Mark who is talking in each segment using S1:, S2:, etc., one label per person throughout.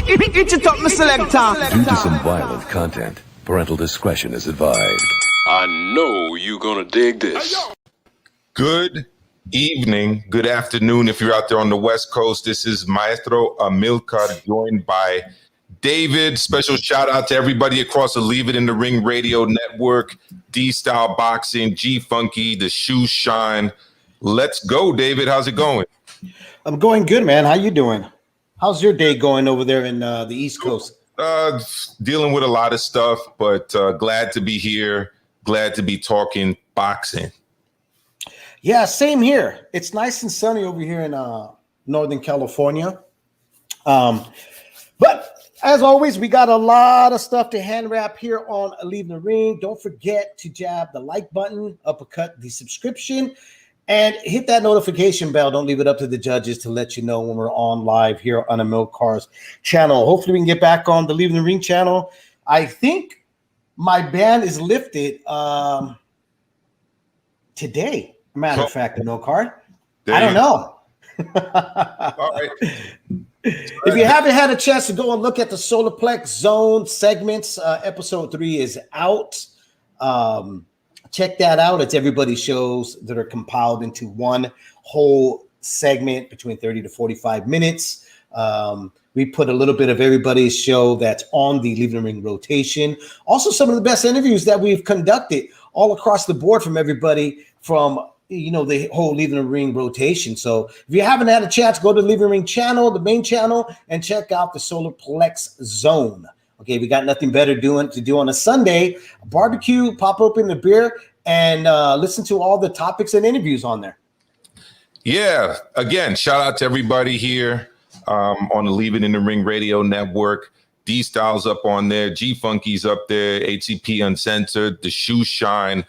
S1: Itch it up, my selector.
S2: Due to some violent content, parental discretion is advised.
S3: I know you're gonna dig this.
S4: Good evening, good afternoon if you're out there on the West Coast. This is Maestro Amilcar, joined by David. Special shout out to everybody across the Leave It in the Ring Radio Network, D-Style Boxing, G-Funky, The Shoe Shine. Let's go, David. How's it going?
S5: I'm going good, man. How you doing? How's your day going over there in the East Coast?
S4: Dealing with a lot of stuff, but glad to be here. Glad to be talking boxing.
S5: Yeah, same here. It's nice and sunny over here in Northern California. But as always, we got a lot of stuff to hand wrap here on Leave the Ring. Don't forget to jab the like button, uppercut the subscription, and hit that notification bell. Don't leave it up to the judges to let you know when we're on live here on Amilcar's channel. Hopefully we can get back on the Leave the Ring channel. I think my ban is lifted today. Matter of fact, Amilcar. I don't know.
S4: All right.
S5: If you haven't had a chance to go and look at the Solar Plex Zone segments, episode 3 is out. Check that out. It's everybody's shows that are compiled into one whole segment between 30 to 45 minutes. We put a little bit of everybody's show that's on the Leave the Ring rotation. Also, some of the best interviews that we've conducted all across the board from everybody from the whole Leave the Ring rotation. So if you haven't had a chance, go to the Leave the Ring channel, the main channel, and check out the Solar Plex Zone. Okay, we got nothing better to do on a Sunday. Barbecue, pop open the beer, and listen to all the topics and interviews on there.
S4: Yeah, again, shout out to everybody here on the Leave It in the Ring Radio Network. D-Style's up on there, G-Funky's up there, HCP Uncensored, The Shoe Shine.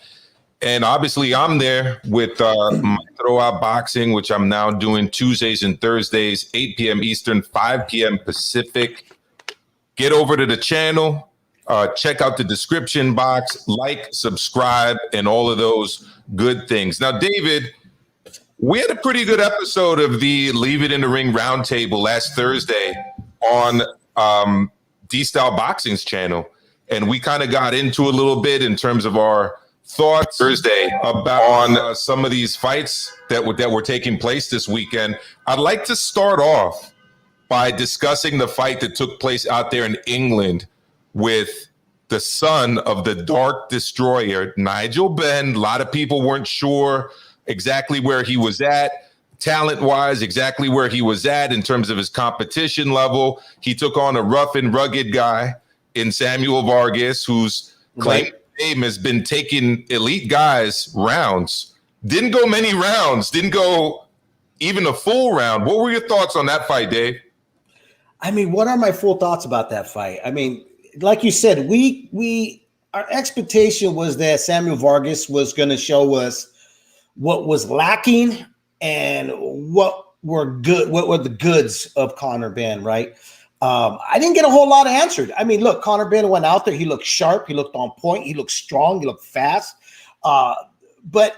S4: And obviously, I'm there with Maestro Boxing, which I'm now doing Tuesdays and Thursdays, 8 p.m. Eastern, 5 p.m. Pacific. Get over to the channel, check out the description box, like, subscribe, and all of those good things. Now, David, we had a pretty good episode of the Leave It in the Ring Roundtable last Thursday on D-Style Boxing's channel. And we kind of got into a little bit in terms of our thoughts Thursday about some of these fights that were taking place this weekend. I'd like to start off by discussing the fight that took place out there in England with the son of the Dark Destroyer, Nigel Benn. A lot of people weren't sure exactly where he was at, talent-wise, exactly where he was at in terms of his competition level. He took on a rough and rugged guy in Samuel Vargas, who's claimed name has been taking elite guys rounds. Didn't go many rounds, didn't go even a full round. What were your thoughts on that fight, Dave?
S5: I mean, what are my full thoughts about that fight? I mean, like you said, our expectation was that Samuel Vargas was going to show us what was lacking and what were the goods of Conor Benn, right? I didn't get a whole lot answered. I mean, look, Conor Benn went out there. He looked sharp. He looked on point. He looked strong. He looked fast. But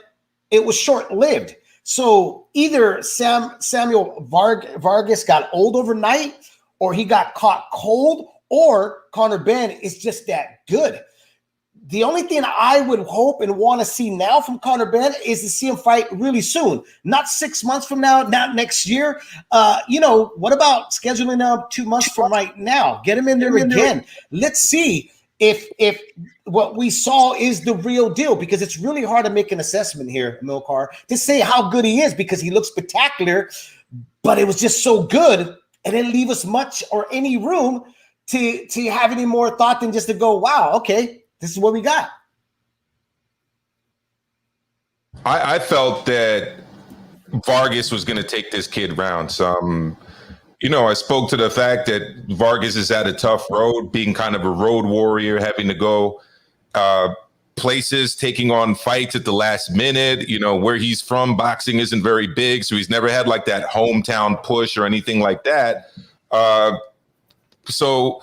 S5: it was short-lived. So either Samuel Vargas got old overnight, or he got caught cold, or Conor Benn is just that good. The only thing I would hope and want to see now from Conor Benn is to see him fight really soon, not 6 months from now, not next year. What about scheduling him 2 months from right now? Get him in there again. Let's see if what we saw is the real deal, because it's really hard to make an assessment here, Amilcar, to say how good he is, because he looks spectacular, but it was just so good and didn't leave us much or any room to have any more thought than just to go, wow, okay, this is what we got.
S4: I felt that Vargas was going to take this kid rounds. I spoke to the fact that Vargas is at a tough road, being kind of a road warrior, having to go places, taking on fights at the last minute. Where he's from, boxing isn't very big, so he's never had like that hometown push or anything like that. So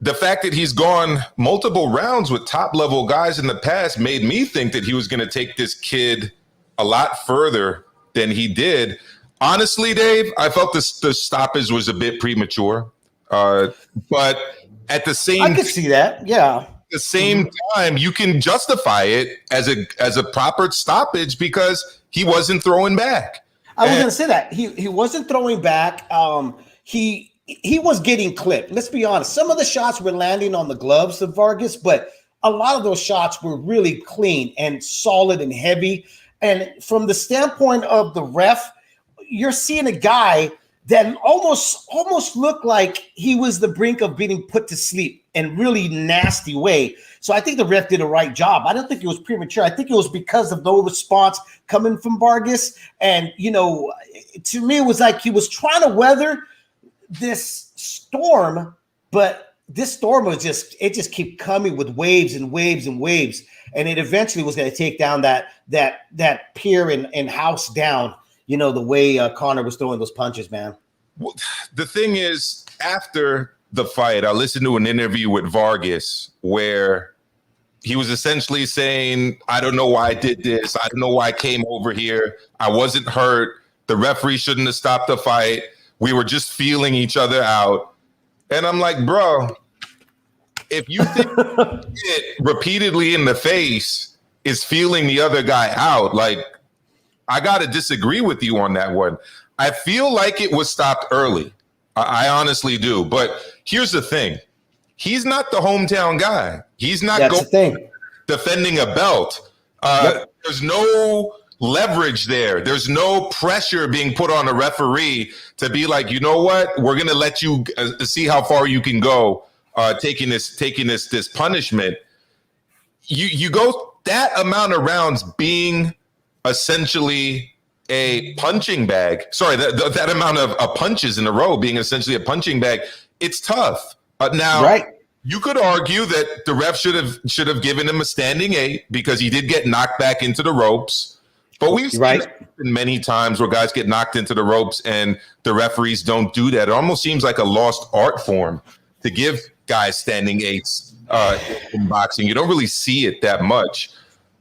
S4: the fact that he's gone multiple rounds with top level guys in the past made me think that he was going to take this kid a lot further than he did. Honestly, Dave, I felt the stoppage was a bit premature. But at the
S5: I could see that. Yeah.
S4: the same time, you can justify it as a proper stoppage because he wasn't throwing back.
S5: I was going to say that he wasn't throwing back. He was getting clipped. Let's be honest. Some of the shots were landing on the gloves of Vargas, but a lot of those shots were really clean and solid and heavy. And from the standpoint of the ref, you're seeing a guy that almost looked like he was the brink of being put to sleep in really nasty way. So I think the ref did a right job. I don't think it was premature. I think it was because of no response coming from Vargas. And, to me, it was like he was trying to weather this storm, but this storm was just kept coming with waves and waves and waves. And it eventually was going to take down that pier and house down, the way Conor was throwing those punches, man.
S4: Well, the thing is, after the fight, I listened to an interview with Vargas where he was essentially saying, I don't know why I did this. I don't know why I came over here. I wasn't hurt. The referee shouldn't have stopped the fight. We were just feeling each other out. And I'm like, bro, if you think it repeatedly in the face is feeling the other guy out, like, I got to disagree with you on that one. I feel like it was stopped early. I honestly do. But here's the thing. He's not the hometown guy. He's not defending a belt. There's no leverage there. There's no pressure being put on a referee to be like, you know what? We're going to let you see how far you can go taking this punishment. You go that amount of rounds being essentially a punching bag. Sorry, that amount of punches in a row being essentially a punching bag. It's tough. Now, right. You could argue that the ref should have given him a standing 8 because he did get knocked back into the ropes. But we've seen that many times where guys get knocked into the ropes and the referees don't do that. It almost seems like a lost art form to give guys standing 8s in boxing. You don't really see it that much.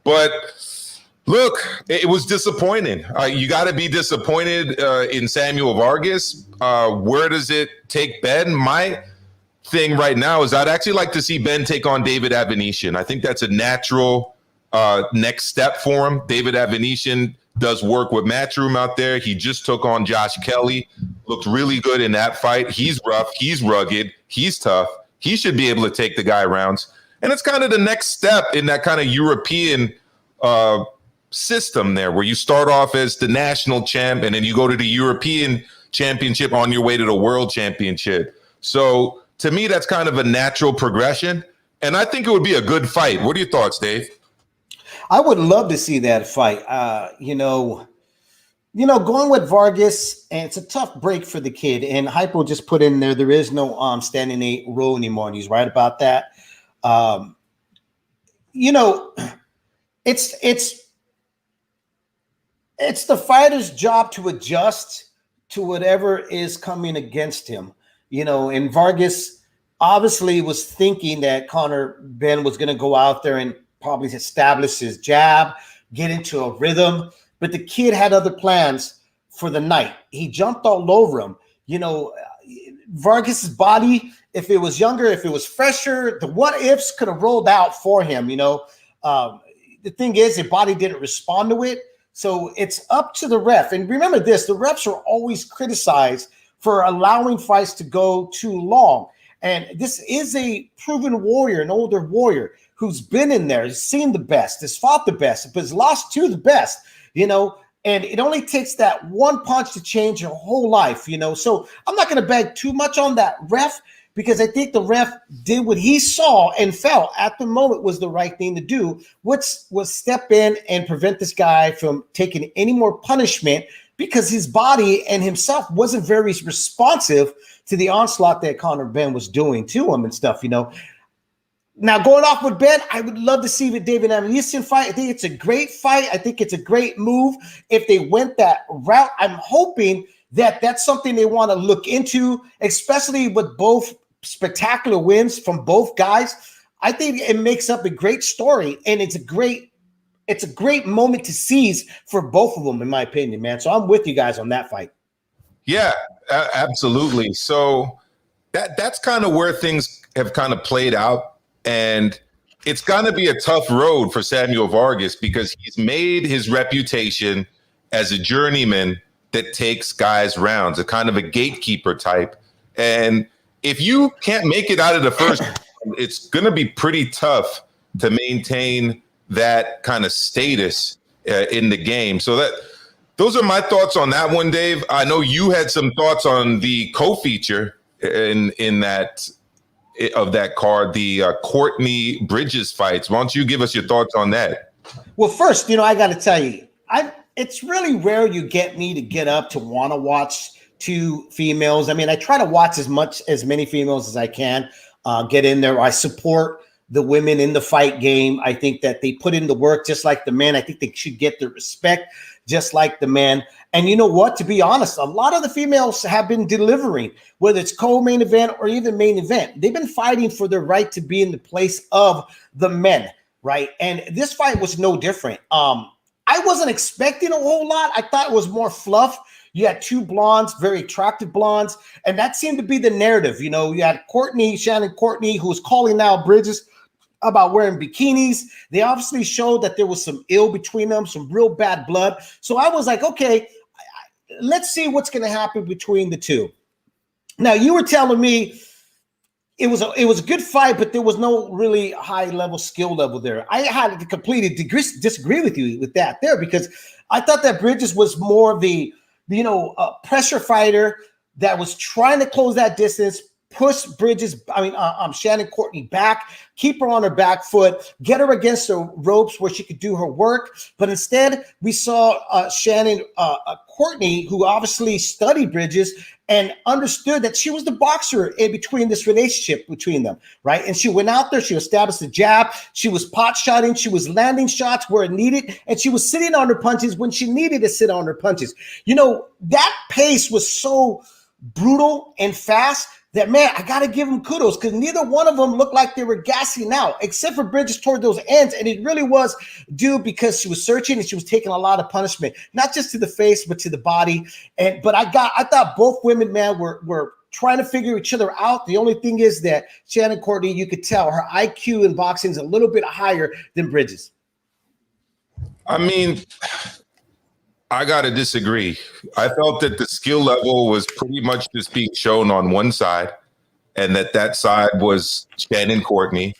S4: But look, it was disappointing. You got to be disappointed in Samuel Vargas. Where does it take Ben? My thing right now is I'd actually like to see Ben take on David Avenetian. I think that's a natural next step for him. David Avenetian does work with Matchroom out there. He just took on Josh Kelly. Looked really good in that fight. He's rough. He's rugged. He's tough. He should be able to take the guy rounds. And it's kind of the next step in that kind of European system there where you start off as the national champ and then you go to the European championship on your way to the world championship. So to me, that's kind of a natural progression. And I think it would be a good fight. What are your thoughts, Dave?
S5: I would love to see that fight. Going with Vargas, and it's a tough break for the kid. And Hypo just put in there is no standing 8 rule anymore. And he's right about that. It's the fighter's job to adjust to whatever is coming against him. And Vargas obviously was thinking that Conor Ben was going to go out there and probably establish his jab, get into a rhythm. But the kid had other plans for the night. He jumped all over him. Vargas's body, if it was younger, if it was fresher, the what ifs could have rolled out for him. The thing is, the body didn't respond to it. So it's up to the ref. And remember this, the refs are always criticized for allowing fights to go too long. And this is a proven warrior, an older warrior who's been in there, has seen the best, has fought the best, but has lost to the best, and it only takes that one punch to change your whole life, So I'm not going to beg too much on that ref because I think the ref did what he saw and felt at the moment was the right thing to do, which was step in and prevent this guy from taking any more punishment because his body and himself wasn't very responsive to the onslaught that Conor Ben was doing to him and stuff, Now, going off with Ben, I would love to see the David Avenetian fight. I think it's a great fight. I think it's a great move. If they went that route, I'm hoping that that's something they want to look into, especially with both spectacular wins from both guys. I think it makes up a great story, and it's a great moment to seize for both of them, in my opinion, man. So I'm with you guys on that fight.
S4: Yeah, absolutely. So that's kind of where things have kind of played out. And it's going to be a tough road for Samuel Vargas because he's made his reputation as a journeyman that takes guys rounds, a kind of a gatekeeper type. And if you can't make it out of the first, it's going to be pretty tough to maintain that kind of status in the game. So those are my thoughts on that one, Dave. I know you had some thoughts on the co-feature in that card, the Courtney Bridges fights. Why don't you give us your thoughts on that?
S5: Well, first, I got to tell you, it's really rare you get me to get up to want to watch two females. I mean, I try to watch as many females as I can, get in there. I support the women in the fight game. I think that they put in the work just like the men. I think they should get the respect just like the men. And you know what? To be honest, a lot of the females have been delivering, whether it's co-main event or even main event. They've been fighting for their right to be in the place of the men, right? And this fight was no different. I wasn't expecting a whole lot. I thought it was more fluff. You had two blondes, very attractive blondes, and that seemed to be the narrative. You had Shannon Courtney, who was calling out Bridges about wearing bikinis. They obviously showed that there was some ill between them, some real bad blood. So I was like, okay, let's see what's going to happen between the two. Now, you were telling me it was a good fight, but there was no really high level skill level there. I had to completely disagree with you with that there, because I thought that Bridges was more of the pressure fighter that was trying to close that distance, push Shannon Courtney back, keep her on her back foot, get her against the ropes where she could do her work. But instead, we saw Shannon Courtney, who obviously studied Bridges and understood that she was the boxer in between this relationship between them, right? And she went out there, she established the jab, she was pot shotting, she was landing shots where it needed, and she was sitting on her punches when she needed to sit on her punches. That pace was so brutal and fast that, man, I got to give them kudos, because neither one of them looked like they were gassing out, except for Bridges toward those ends. And it really was due because she was searching and she was taking a lot of punishment, not just to the face, but to the body. But I thought both women, man, were trying to figure each other out. The only thing is that Shannon Courtney, you could tell her IQ in boxing is a little bit higher than Bridges.
S4: I mean, I got to disagree. I felt that the skill level was pretty much just being shown on one side, and that side was Shannon Courtney.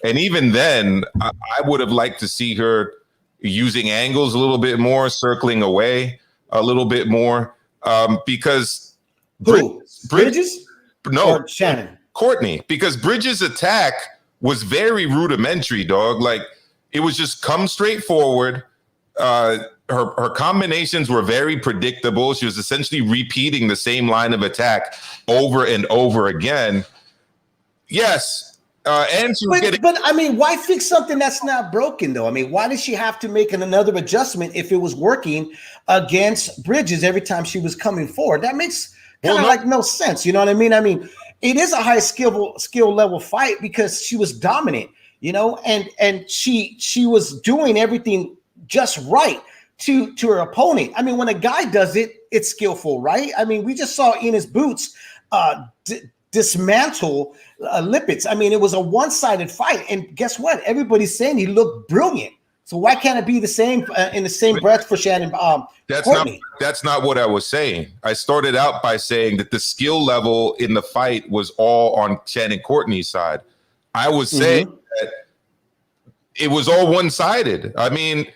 S4: And even then, I would have liked to see her using angles a little bit more, circling away a little bit more, because
S5: Bridges?
S4: No,
S5: or Shannon
S4: Courtney, because Bridges' attack was very rudimentary, dog. Like, it was just come straight forward. Her combinations were very predictable. She was essentially repeating the same line of attack over and over again. Yes. And she was
S5: but I mean, why fix something that's not broken, though? I mean, why did she have to make another adjustment if it was working against Bridges every time she was coming forward? That makes no sense. You know what I mean? I mean, it is a high skill level fight because she was dominant, and she was doing everything just right to her opponent. I mean, when a guy does it, it's skillful, right? I mean, we just saw Enos Boots dismantle Lipids. I mean, it was a one-sided fight, and guess what? Everybody's saying he looked brilliant. So why can't it be the same in the same breath for Shannon?
S4: That's not what I was saying. I started out by saying that the skill level in the fight was all on Shannon Courtney's side. I was saying that it was all one-sided. I mean,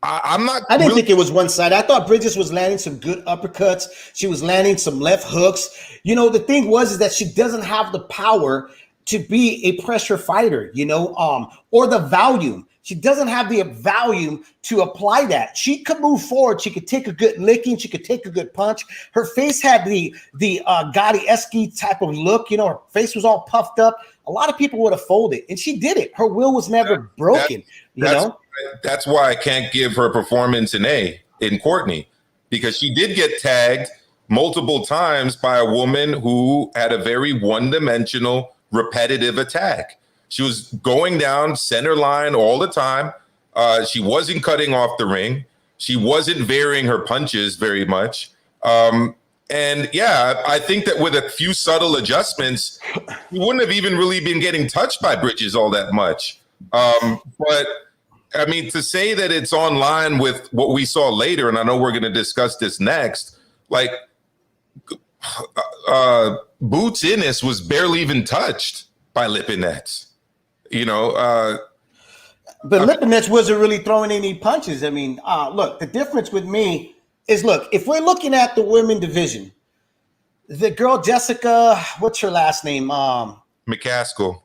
S4: I didn't
S5: think it was one side. I thought Bridges was landing some good uppercuts. She was landing some left hooks. The thing is that she doesn't have the power to be a pressure fighter, or the volume. She doesn't have the volume to apply that. She could move forward. She could take a good licking. She could take a good punch. Her face had the Gotti-esque type of look. Her face was all puffed up. A lot of people would have folded, and she did it. Her will was never broken.
S4: That's why I can't give her performance an A in Courtney, because she did get tagged multiple times by a woman who had a very one-dimensional, repetitive attack. She was going down center line all the time. She wasn't cutting off the ring. She wasn't varying her punches very much. And yeah, I think that with a few subtle adjustments, he wouldn't have even really been getting touched by Bridges all that much. But I mean, to say that it's on line with what we saw later, and I know we're going to discuss this next, like Boots Ennis was barely even touched by Lipinets, you know.
S5: But Lipinets wasn't really throwing any punches. I mean, look, the difference with me is, look, if we're looking at the women division, the girl Jessica, what's her last name?
S4: McCaskill.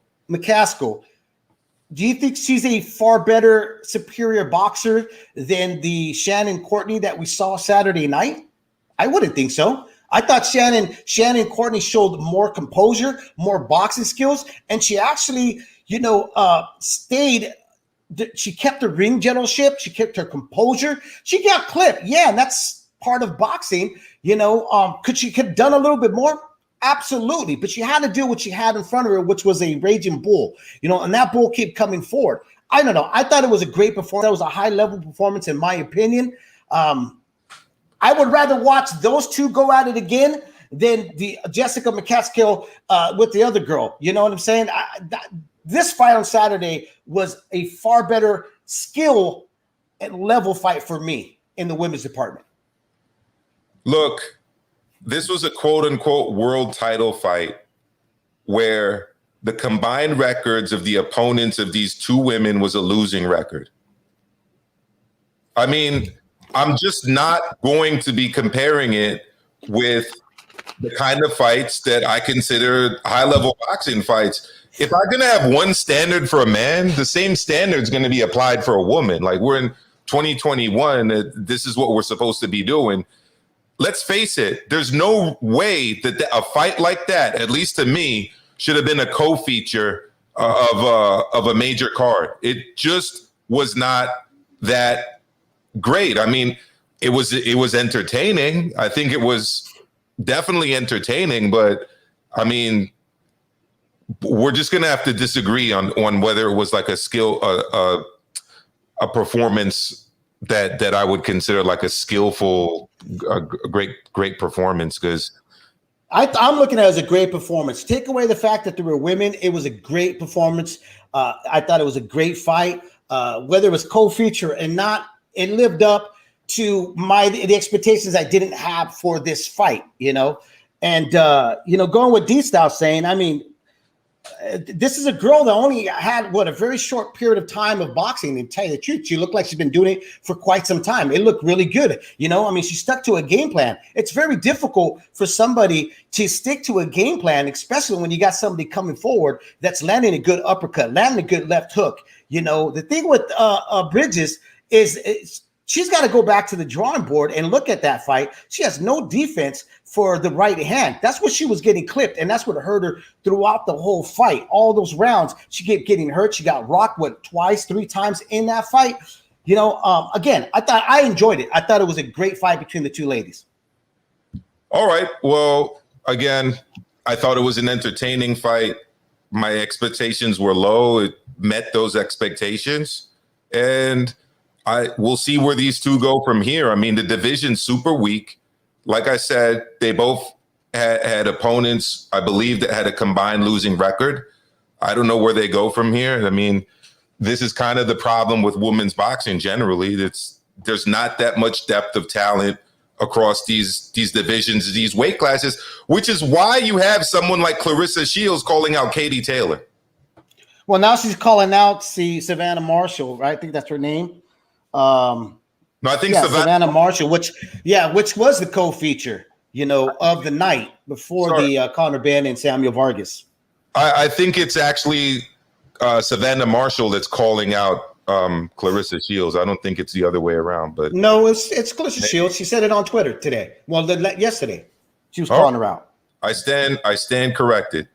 S5: Do you think she's a far better, superior boxer than the Shannon Courtney that we saw Saturday night? I wouldn't think so. I thought Shannon Courtney showed more composure, more boxing skills, and she actually, stayed. She kept her ring generalship. She kept her composure. She got clipped. Yeah, and that's part of boxing. Could she have done a little bit more? Absolutely. But she had to do what she had in front of her, which was a raging bull, and that bull kept coming forward. I don't know. I thought it was a great performance. That was a high-level performance, in my opinion. I would rather watch those two go at it again than the Jessica McCaskill with the other girl. You know what I'm saying? This fight on Saturday was a far better skill and level fight for me in the women's department.
S4: Look, this was a quote-unquote world title fight where the combined records of the opponents of these two women was a losing record. I mean, I'm just not going to be comparing it with the kind of fights that I consider high-level boxing fights. If I'm going to have one standard for a man, the same standard is going to be applied for a woman. Like, we're in 2021. This is what we're supposed to be doing. Let's face it. There's no way that a fight like that, at least to me, should have been a co-feature of a major card. It just was not that great. I mean, it was entertaining. I think it was definitely entertaining, but I mean, we're just gonna have to disagree on whether it was like a skill, a performance that I would consider like a skillful, great performance. Because
S5: I'm looking at it as a great performance. Take away the fact that there were women, it was a great performance. I thought it was a great fight. Whether it was co-feature and not, it lived up to the expectations I didn't have for this fight, And going with D-Style saying, I mean, this is a girl that only had a very short period of time of boxing. And tell you the truth, she looked like she's been doing it for quite some time. It looked really good. I mean, she stuck to a game plan. It's very difficult for somebody to stick to a game plan, especially when you got somebody coming forward that's landing a good uppercut, landing a good left hook. The thing with Bridges is she's got to go back to the drawing board and look at that fight. She has no defense for the right hand. That's what she was getting clipped, and that's what hurt her throughout the whole fight. All those rounds, she kept getting hurt. She got rocked, twice, 3 times in that fight. Again, I enjoyed it. I thought it was a great fight between the two ladies.
S4: All right. Well, again, I thought it was an entertaining fight. My expectations were low. It met those expectations, and we'll see where these two go from here. I mean, the division's super weak. Like I said, they both had opponents, I believe, that had a combined losing record. I don't know where they go from here. I mean, this is kind of the problem with women's boxing generally. There's not that much depth of talent across these divisions, these weight classes, which is why you have someone like Clarissa Shields calling out Katie Taylor.
S5: Well, now she's calling out Savannah Marshall, right? I think that's her name.
S4: No, I think
S5: Savannah Marshall, which was the co-feature, of the night before the Conor Ben and Samuel Vargas.
S4: I think it's actually Savannah Marshall that's calling out Clarissa Shields. I don't think it's the other way around. But
S5: no, it's Clarissa Shields. She said it on Twitter today. Well, yesterday she was calling her out.
S4: I stand corrected.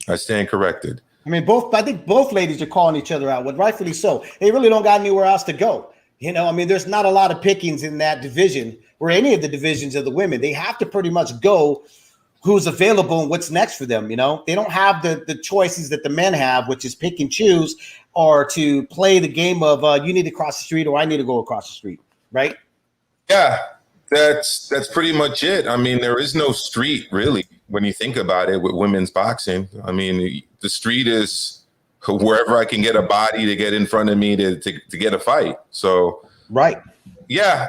S4: I mean, I think both ladies are calling each other out, rightfully so. They really don't got anywhere else to go. I mean, there's not a lot of pickings in that division or any of the divisions of the women. They have to pretty much go who's available and what's next for them. They don't have the choices that the men have, which is pick and choose or to play the game of you need to cross the street or I need to go across the street. Right. Yeah. that's pretty much it. I mean, there is no street really when you think about it with women's boxing. I mean, the street is wherever I can get a body to get in front of me to get a fight. So
S5: right.
S4: Yeah.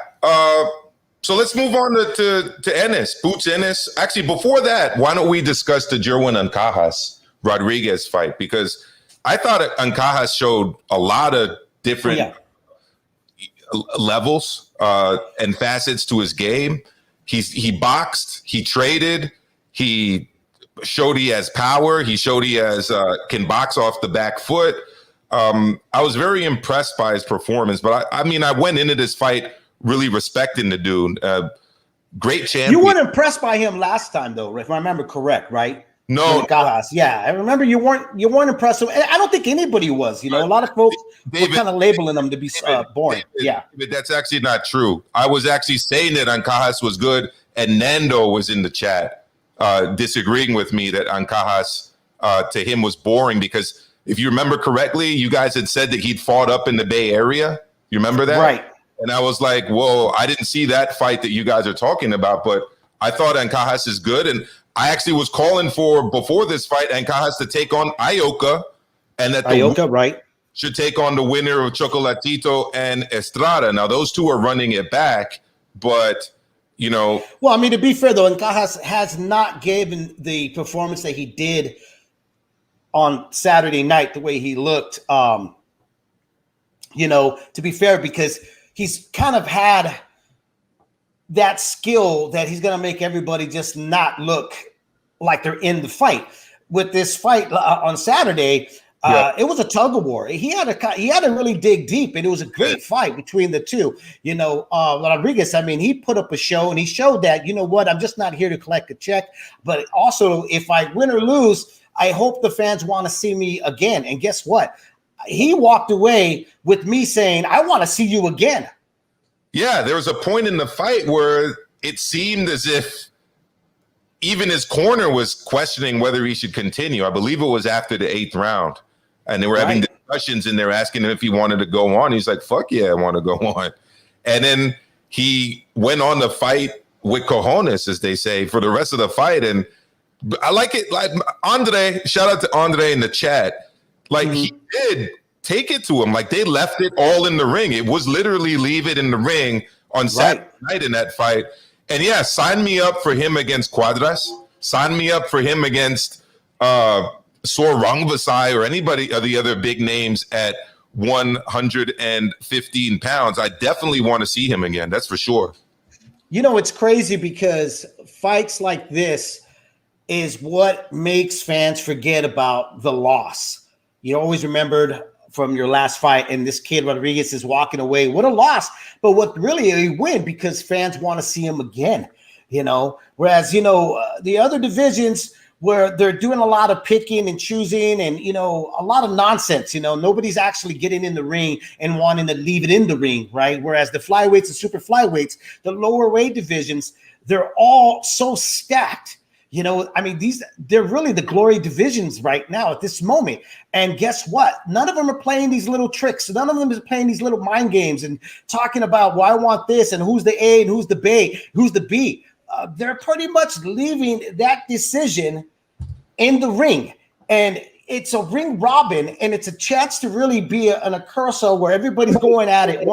S4: So let's move on to Ennis, Boots Ennis. Actually, before that, why don't we discuss the Jerwin Ancajas Rodriguez fight? Because I thought Ancajas showed a lot of different levels and facets to his game. He boxed, he traded, he showed he has power, he showed he has can box off the back foot. I was very impressed by his performance, but I mean, I went into this fight really respecting the dude. Great champion.
S5: You weren't impressed by him last time, though, if I remember correct, right?
S4: No,
S5: yeah, I remember you weren't impressed. I don't think anybody was. You know, a lot of folks were kind of labeling him to be boring.
S4: David, that's actually not true. I was actually saying that Ancajas was good, and Nando was in the chat disagreeing with me that Ancajas to him was boring because if you remember correctly, you guys had said that he'd fought up in the Bay Area. You remember that,
S5: right?
S4: And I was like, whoa, I didn't see that fight that you guys are talking about, but I thought Ancajas is good. And I actually was calling for, before this fight, Ancajas to take on Ioka, and that the
S5: right,
S4: should take on the winner of Chocolatito and Estrada. Now, those two are running it back, but, you know.
S5: Well, I mean, to be fair, though, Ancajas has not given the performance that he did on Saturday night, the way he looked, you know, to be fair, because he's kind of had that skill that he's going to make everybody just not look like they're in the fight. With this fight on Saturday, it was a tug of war. He had to really dig deep, and it was a great fight between the two. You know, Rodriguez, I mean, he put up a show, and he showed that, you know what, I'm just not here to collect a check, but also if I win or lose, I hope the fans want to see me again. And guess what? He walked away with me saying, I want to see you again.
S4: Yeah, there was a point in the fight where it seemed as if even his corner was questioning whether he should continue. I believe it was after the 8th round. And they were having discussions and they're asking him if he wanted to go on. He's like, fuck yeah, I want to go on. And then he went on the fight with cojones, as they say, for the rest of the fight. And I like it. Like Andre, shout out to Andre in the chat. Like he did take it to him. Like they left it all in the ring. It was literally leave it in the ring on Saturday night in that fight. And yeah, sign me up for him against Cuadras. Sign me up for him against Sor Rangvasai or anybody of the other big names at 115 pounds. I definitely want to see him again. That's for sure.
S5: You know, it's crazy because fights like this is what makes fans forget about the loss. You always remembered from your last fight, and this kid Rodriguez is walking away. What a loss, but what really a win because fans want to see him again, you know, whereas, you know, the other divisions where they're doing a lot of picking and choosing and, you know, a lot of nonsense, you know, nobody's actually getting in the ring and wanting to leave it in the ring, right? Whereas the flyweights and super flyweights, the lower weight divisions, they're all so stacked. You know, I mean, they're really the glory divisions right now at this moment. And guess what? None of them are playing these little tricks. None of them is playing these little mind games and talking about, well, I want this and who's the A and who's the B, who's the B. They're pretty much leaving that decision in the ring. And it's a ring robin, and it's a chance to really be an carousel where everybody's going at it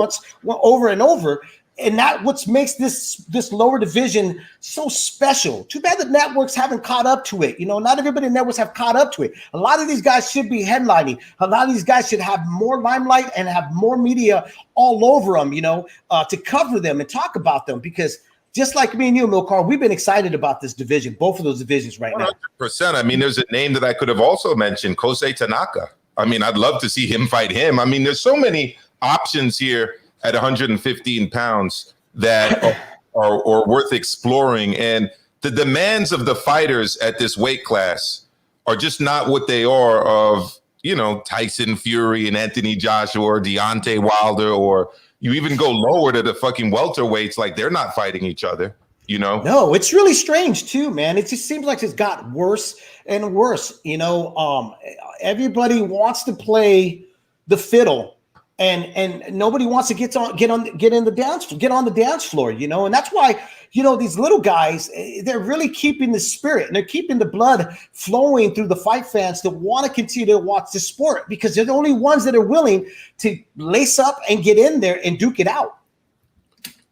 S5: over and over. And that what makes this lower division so special. Too bad the networks haven't caught up to it. You know, not everybody in networks have caught up to it. A lot of these guys should be headlining. A lot of these guys should have more limelight and have more media all over them, you know, to cover them and talk about them. Because just like me and you, Amilcar, we've been excited about this division, both of those divisions right now.
S4: 100%. I mean, there's a name that I could have also mentioned, Kosei Tanaka. I mean, I'd love to see him fight him. I mean, there's so many options here at 115 pounds that are worth exploring. And the demands of the fighters at this weight class are just not what they are of, you know, Tyson Fury and Anthony Joshua or Deontay Wilder, or you even go lower to the fucking welterweights, like they're not fighting each other, you know?
S5: No, it's really strange too, man. It just seems like it's got worse and worse. You know, everybody wants to play the fiddle and nobody wants to get on the dance floor, you know. And that's why, you know, these little guys, they're really keeping the spirit and they're keeping the blood flowing through the fight fans to want to continue to watch the sport, because they're the only ones that are willing to lace up and get in there and duke it out.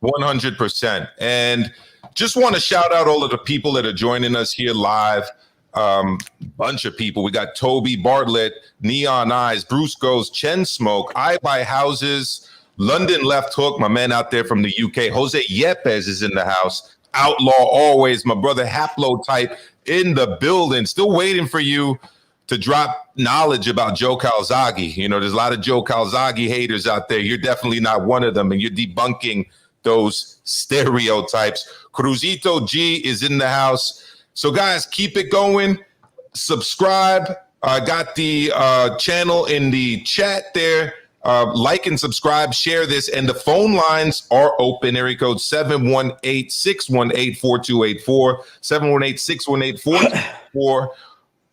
S4: 100%. And just want to shout out all of the people that are joining us here live. Bunch of people. We got Toby Bartlett, Neon Eyes, Bruce Goes, Chen Smoke, I Buy Houses, London Left Hook, my man out there from the UK. Jose Yepes is in the house. Outlaw Always, my brother Haplotype in the building. Still waiting for you to drop knowledge about Joe Calzaghe. You know, there's a lot of Joe Calzaghe haters out there. You're definitely not one of them, and you're debunking those stereotypes. Cruzito G is in the house. So guys, keep it going. Subscribe. I got the channel in the chat there. Like and subscribe, share this. And the phone lines are open. Area code 718-618-4284, 718-618-4284.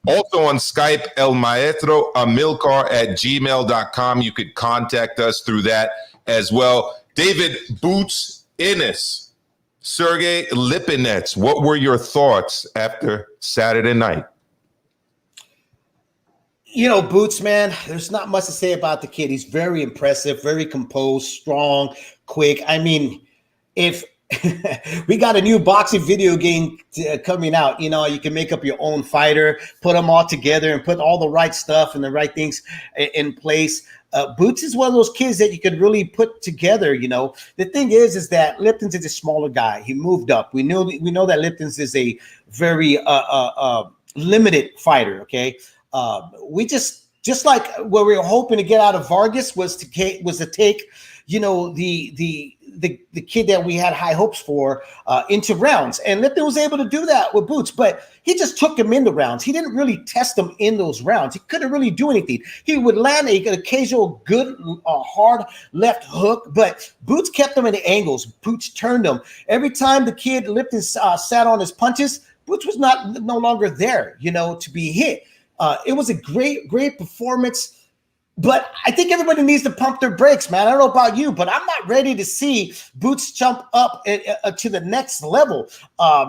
S4: Also on Skype, El Maestro Amilcar at gmail.com. You could contact us through that as well. David Boots Innes, Sergey Lipinets, what were your thoughts after Saturday night?
S5: You know, Boots, man, there's not much to say about the kid. He's very impressive, very composed, strong, quick. I mean, if we got a new boxing video game coming out, you know, you can make up your own fighter, put them all together and put all the right stuff and the right things in place. Boots is one of those kids that you could really put together. You know, the thing is that Lipton's is a smaller guy. He moved up. We know that Lipton's is a very limited fighter. Okay, we just like what we were hoping to get out of Vargas was to take, you know, the kid that we had high hopes for into rounds, and Lipton was able to do that with Boots, but he just took him into rounds. He didn't really test him in those rounds. He couldn't really do anything. He would land an occasional good hard left hook, but Boots kept him in the angles. Boots turned him every time the kid Lipton sat on his punches. Boots was no longer there, you know, to be hit. It was a great performance. But I think everybody needs to pump their brakes, man. I don't know about you, but I'm not ready to see Boots jump up to the next level.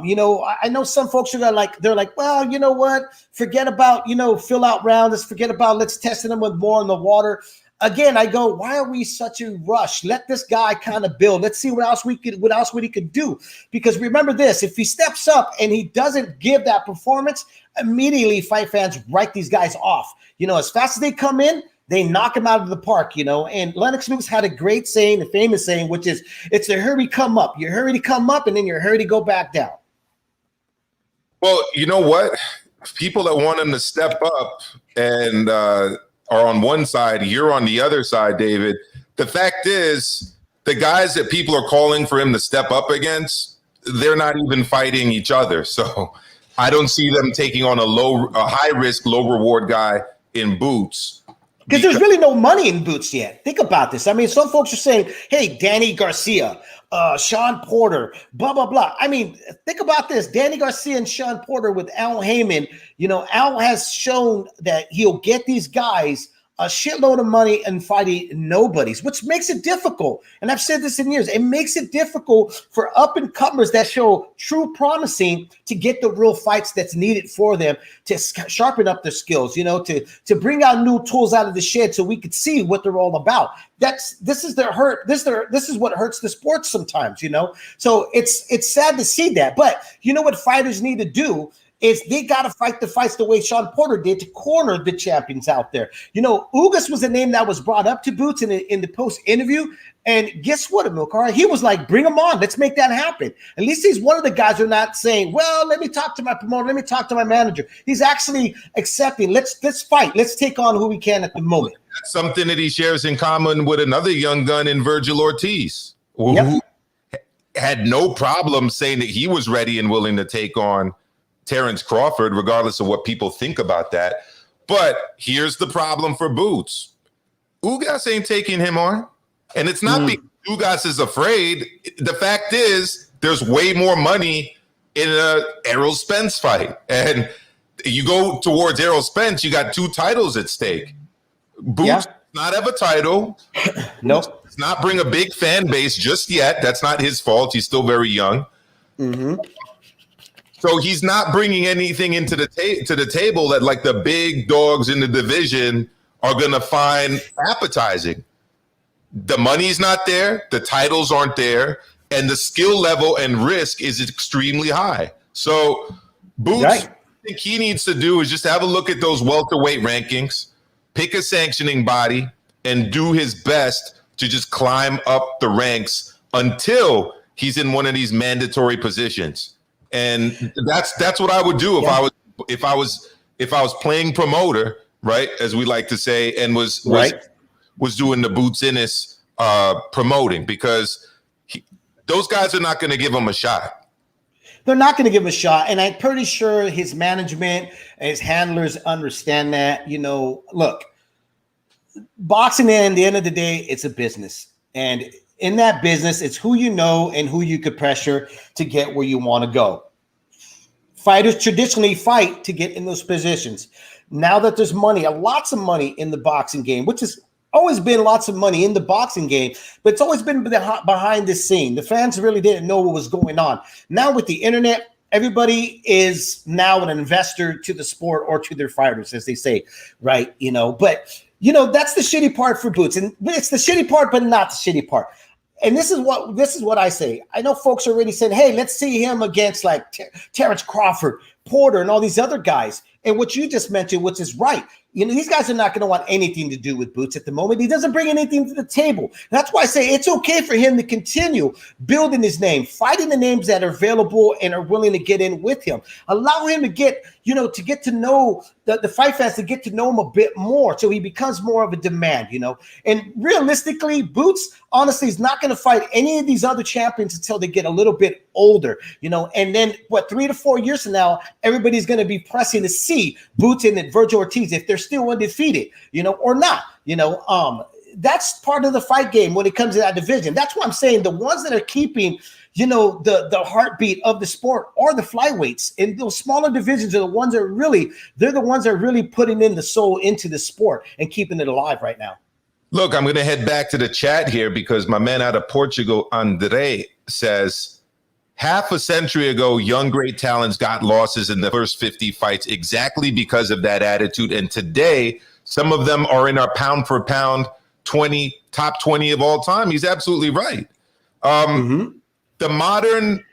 S5: You know, I know some folks are they're like, well, you know what? Forget about, you know, fill out rounds. Let's test them with more in the water. Again, I go, why are we such a rush? Let this guy kind of build. Let's see what else he could do. Because remember this, if he steps up and he doesn't give that performance, immediately fight fans write these guys off. You know, as fast as they come in, they knock him out of the park, you know. And Lennox Lewis had a great saying, a famous saying, which is, it's a hurry come up. You hurry to come up, and then you hurry to go back down.
S4: Well, you know what? People that want him to step up and are on one side, you're on the other side, David. The fact is, the guys that people are calling for him to step up against, they're not even fighting each other. So I don't see them taking on a high risk, low reward guy in Boots.
S5: Because there's really no money in Boots yet. Think about this. I mean, some folks are saying, hey, Danny Garcia, Sean Porter, blah, blah, blah. I mean, think about this. Danny Garcia and Sean Porter with Al Heyman. You know, Al has shown that he'll get these guys a shitload of money and fighting nobodies, which makes it difficult. And I've said this in years. It makes it difficult for up-and-comers that show true promising to get the real fights that's needed for them to sharpen up their skills, you know, to bring out new tools out of the shed so we could see what they're all about. This is what hurts the sport sometimes, you know. So it's sad to see that. But you know what fighters need to do is they got to fight the fights the way Sean Porter did to corner the champions out there. You know, Ugas was a name that was brought up to Boots in the post interview. And guess what, Amilcar? He was like, bring him on. Let's make that happen. At least he's one of the guys who are not saying, well, let me talk to my promoter. Let me talk to my manager. He's actually accepting. Let's fight. Let's take on who we can at the moment.
S4: That's something that he shares in common with another young gun in Virgil Ortiz, who had no problem saying that he was ready and willing to take on Terrence Crawford, regardless of what people think about that. But here's the problem for Boots. Ugas ain't taking him on. And it's not because Ugas is afraid. The fact is, there's way more money in a Errol Spence fight. And you go towards Errol Spence, you got 2 titles at stake. Boots not have a title.
S5: Nope.
S4: Does not bring a big fan base just yet. That's not his fault. He's still very young. So he's not bringing anything into the to the table that like the big dogs in the division are going to find appetizing. The money's not there. The titles aren't there. And the skill level and risk is extremely high. So Boots,
S5: Right.
S4: I think he needs to do is just have a look at those welterweight rankings, pick a sanctioning body, and do his best to just climb up the ranks until he's in one of these mandatory positions. And that's what I would do if I was playing promoter, right, as we like to say, and was doing the Boots Ennis promoting, because those guys are not going to give him a shot.
S5: They're not going to give him a shot. And I'm pretty sure his management and his handlers understand that. Look, boxing, at the end of the day, it's a business. And in that business, it's who you know and who you could pressure to get where you want to go. Fighters traditionally fight to get in those positions. Now that there's money, lots of money in the boxing game, which has always been lots of money in the boxing game, but it's always been behind the scene. The fans really didn't know what was going on. Now with the internet, everybody is now an investor to the sport or to their fighters, as they say, right? But that's the shitty part for Boots, and it's the shitty part, but not the shitty part. And this is what I say. I know folks are already saying, hey, let's see him against like Terrence Crawford, Porter, and all these other guys. And what you just mentioned, which is right. These guys are not going to want anything to do with Boots at the moment. He doesn't bring anything to the table. That's why I say it's okay for him to continue building his name, fighting the names that are available and are willing to get in with him. Allow him to get to know the fight fans, to get to know him a bit more, so he becomes more of a demand, And realistically, Boots, honestly, is not going to fight any of these other champions until they get a little bit older, And then, 3 to 4 years from now, everybody's going to be pressing to see Boots and Virgil Ortiz if they're still undefeated, or not, that's part of the fight game when it comes to that division. That's why I'm saying the ones that are keeping, the heartbeat of the sport are the flyweights. And those smaller divisions are the ones that they're the ones that are really putting in the soul into the sport and keeping it alive right now.
S4: Look, I'm going to head back to the chat here because my man out of Portugal, Andre, says, half a century ago, young, great talents got losses in the first 50 fights exactly because of that attitude. And today, some of them are in our pound for pound top 20 of all time. He's absolutely right. The modern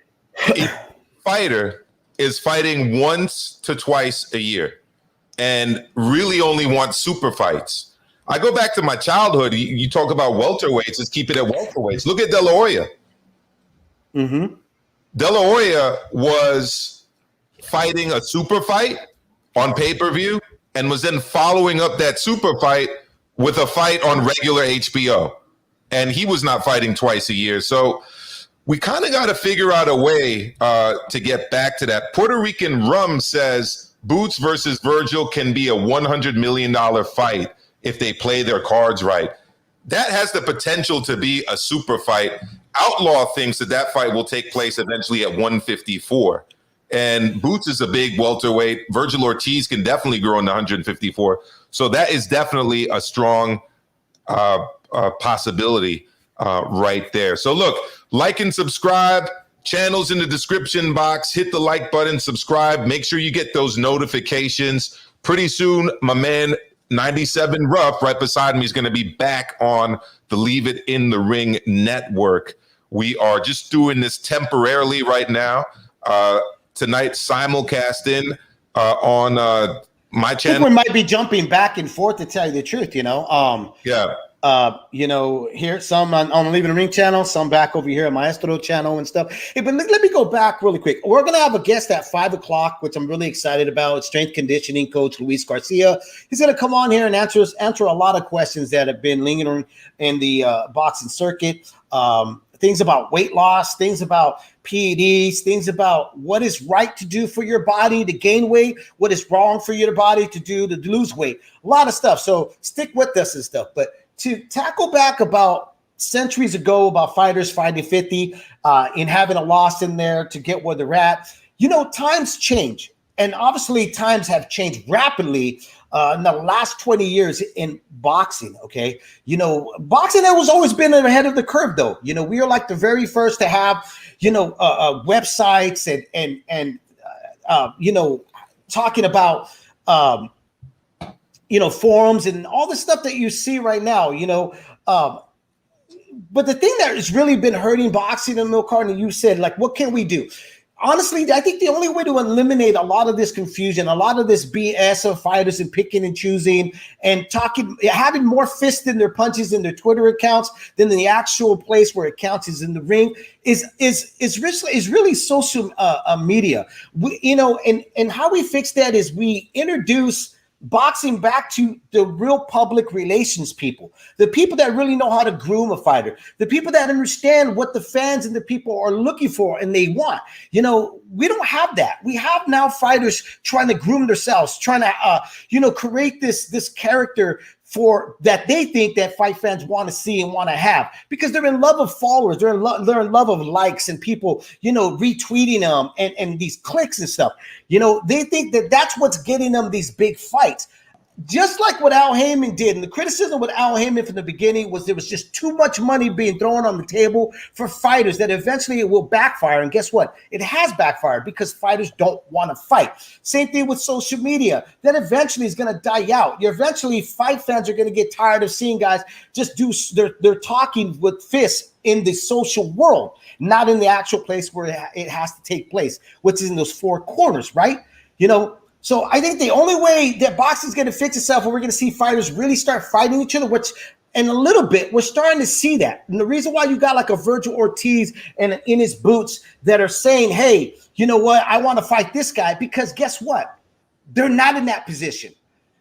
S4: fighter is fighting once to twice a year and really only wants super fights. I go back to my childhood. You talk about welterweights. Let's keep it at welterweights. Look at De La Hoya. De La Hoya was fighting a super fight on pay-per-view and was then following up that super fight with a fight on regular HBO. And he was not fighting twice a year. So we kind of got to figure out a way to get back to that. Puerto Rican Rum says Boots versus Virgil can be a $100 million fight if they play their cards right. That has the potential to be a super fight. Outlaw thinks that fight will take place eventually at 154. And Boots is a big welterweight. Virgil Ortiz can definitely grow into 154. So that is definitely a strong possibility right there. So look, like and subscribe. Channels in the description box. Hit the like button, subscribe. Make sure you get those notifications. Pretty soon, my man 97 Rough right beside me is going to be back on the Leave It in the Ring network. We are just doing this temporarily right now. Tonight, simulcast in on my channel.
S5: I think we might be jumping back and forth, to tell you the truth, here some on Leave It in the Ring channel, some back over here at Maestro channel and stuff. Hey, but let me go back really quick. We're going to have a guest at 5:00, which I'm really excited about. Strength conditioning coach Luis Garcia. He's going to come on here and answer a lot of questions that have been lingering in the boxing circuit. Things about weight loss, things about PEDs, things about what is right to do for your body to gain weight, what is wrong for your body to do to lose weight. A lot of stuff. So stick with us and stuff. But to tackle back about centuries ago about fighters fighting 50 and having a loss in there to get where they're at, times change. And obviously times have changed rapidly in the last 20 years in boxing. Okay, boxing has always been ahead of the curve, though. We are like the very first to have websites and talking about forums and all the stuff that you see right now. But the thing that has really been hurting boxing, and Amilcar, and you said, like, what can we do? Honestly, I think the only way to eliminate a lot of this confusion, a lot of this BS of fighters and picking and choosing and having more fists in their punches in their Twitter accounts than in the actual place where it counts is in the ring is really social media. And how we fix that is we introduce boxing back to the real public relations people, the people that really know how to groom a fighter, the people that understand what the fans and the people are looking for and they want. We don't have that. We have now fighters trying to groom themselves, trying to create this character for that they think that fight fans want to see and want to have, because they're in love of followers, they're in love of likes and people retweeting them and these clicks and stuff. They think that that's what's getting them these big fights. Just like what Al Heyman did, and the criticism with Al Heyman from the beginning was there was just too much money being thrown on the table for fighters that eventually it will backfire. And guess what? It has backfired because fighters don't want to fight. Same thing with social media. That eventually is going to die out. Eventually, fight fans are going to get tired of seeing guys just do they're talking with fists in the social world, not in the actual place where it has to take place, which is in those four corners, right? So I think the only way that boxing is going to fix itself, and we're going to see fighters really start fighting each other, which in a little bit, we're starting to see that. And the reason why you got like a Virgil Ortiz and in his boots that are saying, hey, you know what, I want to fight this guy, because guess what? They're not in that position.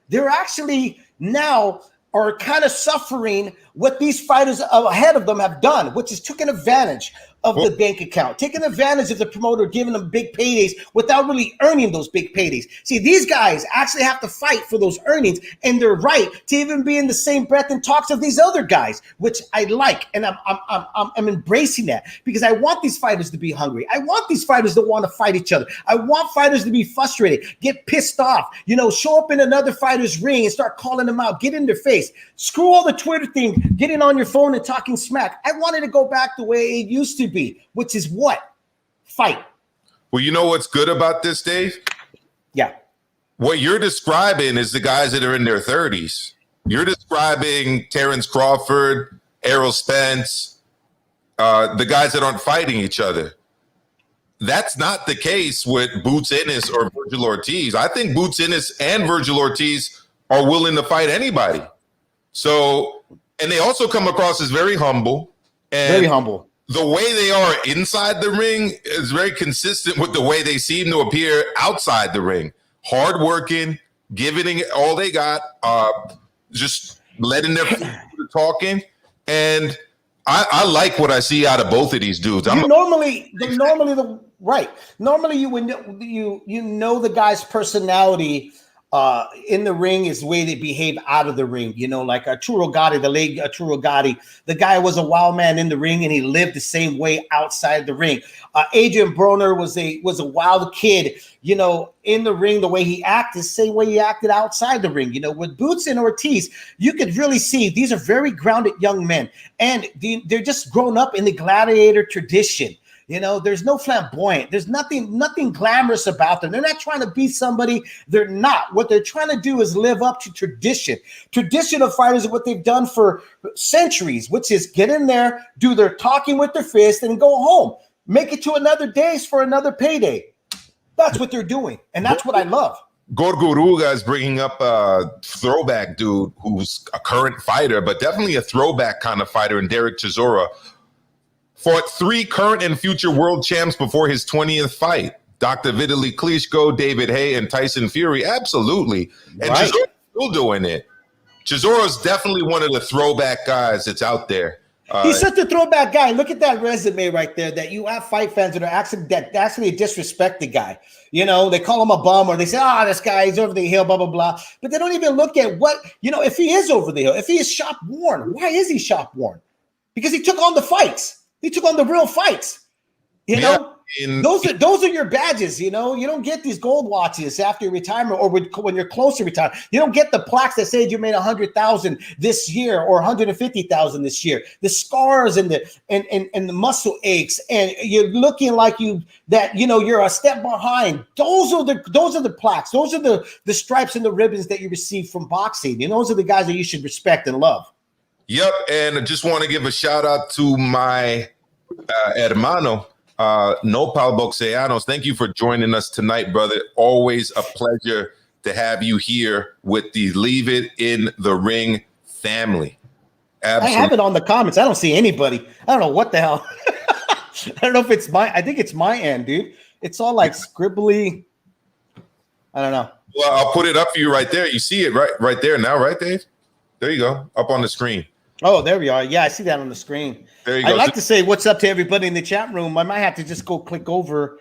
S5: They're actually now are kind of suffering what these fighters ahead of them have done, which is taking advantage of the bank account, taking advantage of the promoter, giving them big paydays without really earning those big paydays. See, these guys actually have to fight for those earnings, and they're right to even be in the same breath and talks of these other guys, which I like, and I'm embracing that, because I want these fighters to be hungry. I want these fighters to want to fight each other. I want fighters to be frustrated, get pissed off, show up in another fighter's ring and start calling them out, get in their face. Screw all the Twitter thing, getting on your phone and talking smack. I wanted to go back the way it used to be, which is what? Fight.
S4: Well, you know what's good about this, Dave?
S5: Yeah.
S4: What you're describing is the guys that are in their 30s. You're describing Terrence Crawford, Errol Spence, the guys that aren't fighting each other. That's not the case with Boots Ennis or Virgil Ortiz. I think Boots Ennis and Virgil Ortiz are willing to fight anybody. So, and they also come across as very humble. And
S5: very humble.
S4: The way they are inside the ring is very consistent with the way they seem to appear outside the ring. Hardworking, giving it all they got, just letting their people talking. And I like what I see out of both of these dudes.
S5: Normally you would know the guy's personality in the ring is the way they behave out of the ring. Like Arturo Gatti, the late Arturo Gatti, the guy was a wild man in the ring and he lived the same way outside the ring. Adrian Broner was a wild kid, in the ring, the way he acted, the same way he acted outside the ring. With Boots and Ortiz, you could really see these are very grounded young men, and they're just grown up in the gladiator tradition. There's no flamboyant. There's nothing glamorous about them. They're not trying to be somebody they're not. What they're trying to do is live up to tradition. Tradition of fighters is what they've done for centuries, which is get in there, do their talking with their fist, and go home. Make it to another days for another payday. That's what they're doing, and that's what I love.
S4: Gorgoruga is bringing up a throwback dude who's a current fighter, but definitely a throwback kind of fighter in Derek Chisora. Fought 3 current and future world champs before his 20th fight. Dr. Vitaly Klitschko, David Haye, and Tyson Fury. Absolutely. And right. Chisora's still doing it. Chisora's definitely one of the throwback guys that's out there.
S5: He's such a throwback guy. Look at that resume right there, that you have fight fans that are actually disrespect the guy. They call him a bum, or they say, this guy is over the hill, blah, blah, blah. But they don't even look at what, if he is over the hill, if he is shop worn, why is he shop worn? Because he took on the fights. He took on the real fights,
S4: Yeah,
S5: those are your badges. You know, you don't get these gold watches after your retirement or when you're close to retirement. You don't get the plaques that say you made 100,000 this year or 150,000 this year. The scars and the muscle aches, and you're looking like you're a step behind. Those are the plaques. Those are the stripes and the ribbons that you receive from boxing. And those are the guys that you should respect and love.
S4: Yep, and I just want to give a shout out to my hermano, Nopal Boxeanos. Thank you for joining us tonight, brother. Always a pleasure to have you here with the Leave It in the Ring family. Absolutely.
S5: I have it on the comments. I don't see anybody. I don't know what the hell. I don't know if it's I think it's my end, dude. It's all like scribbly. I don't know.
S4: Well, I'll put it up for you right there. You see it right there now, right, Dave? There you go, up on the screen.
S5: Oh, there we are. Yeah, I see that on the screen.
S4: There you go.
S5: I'd like to say what's up to everybody in the chat room. I might have to just go click over.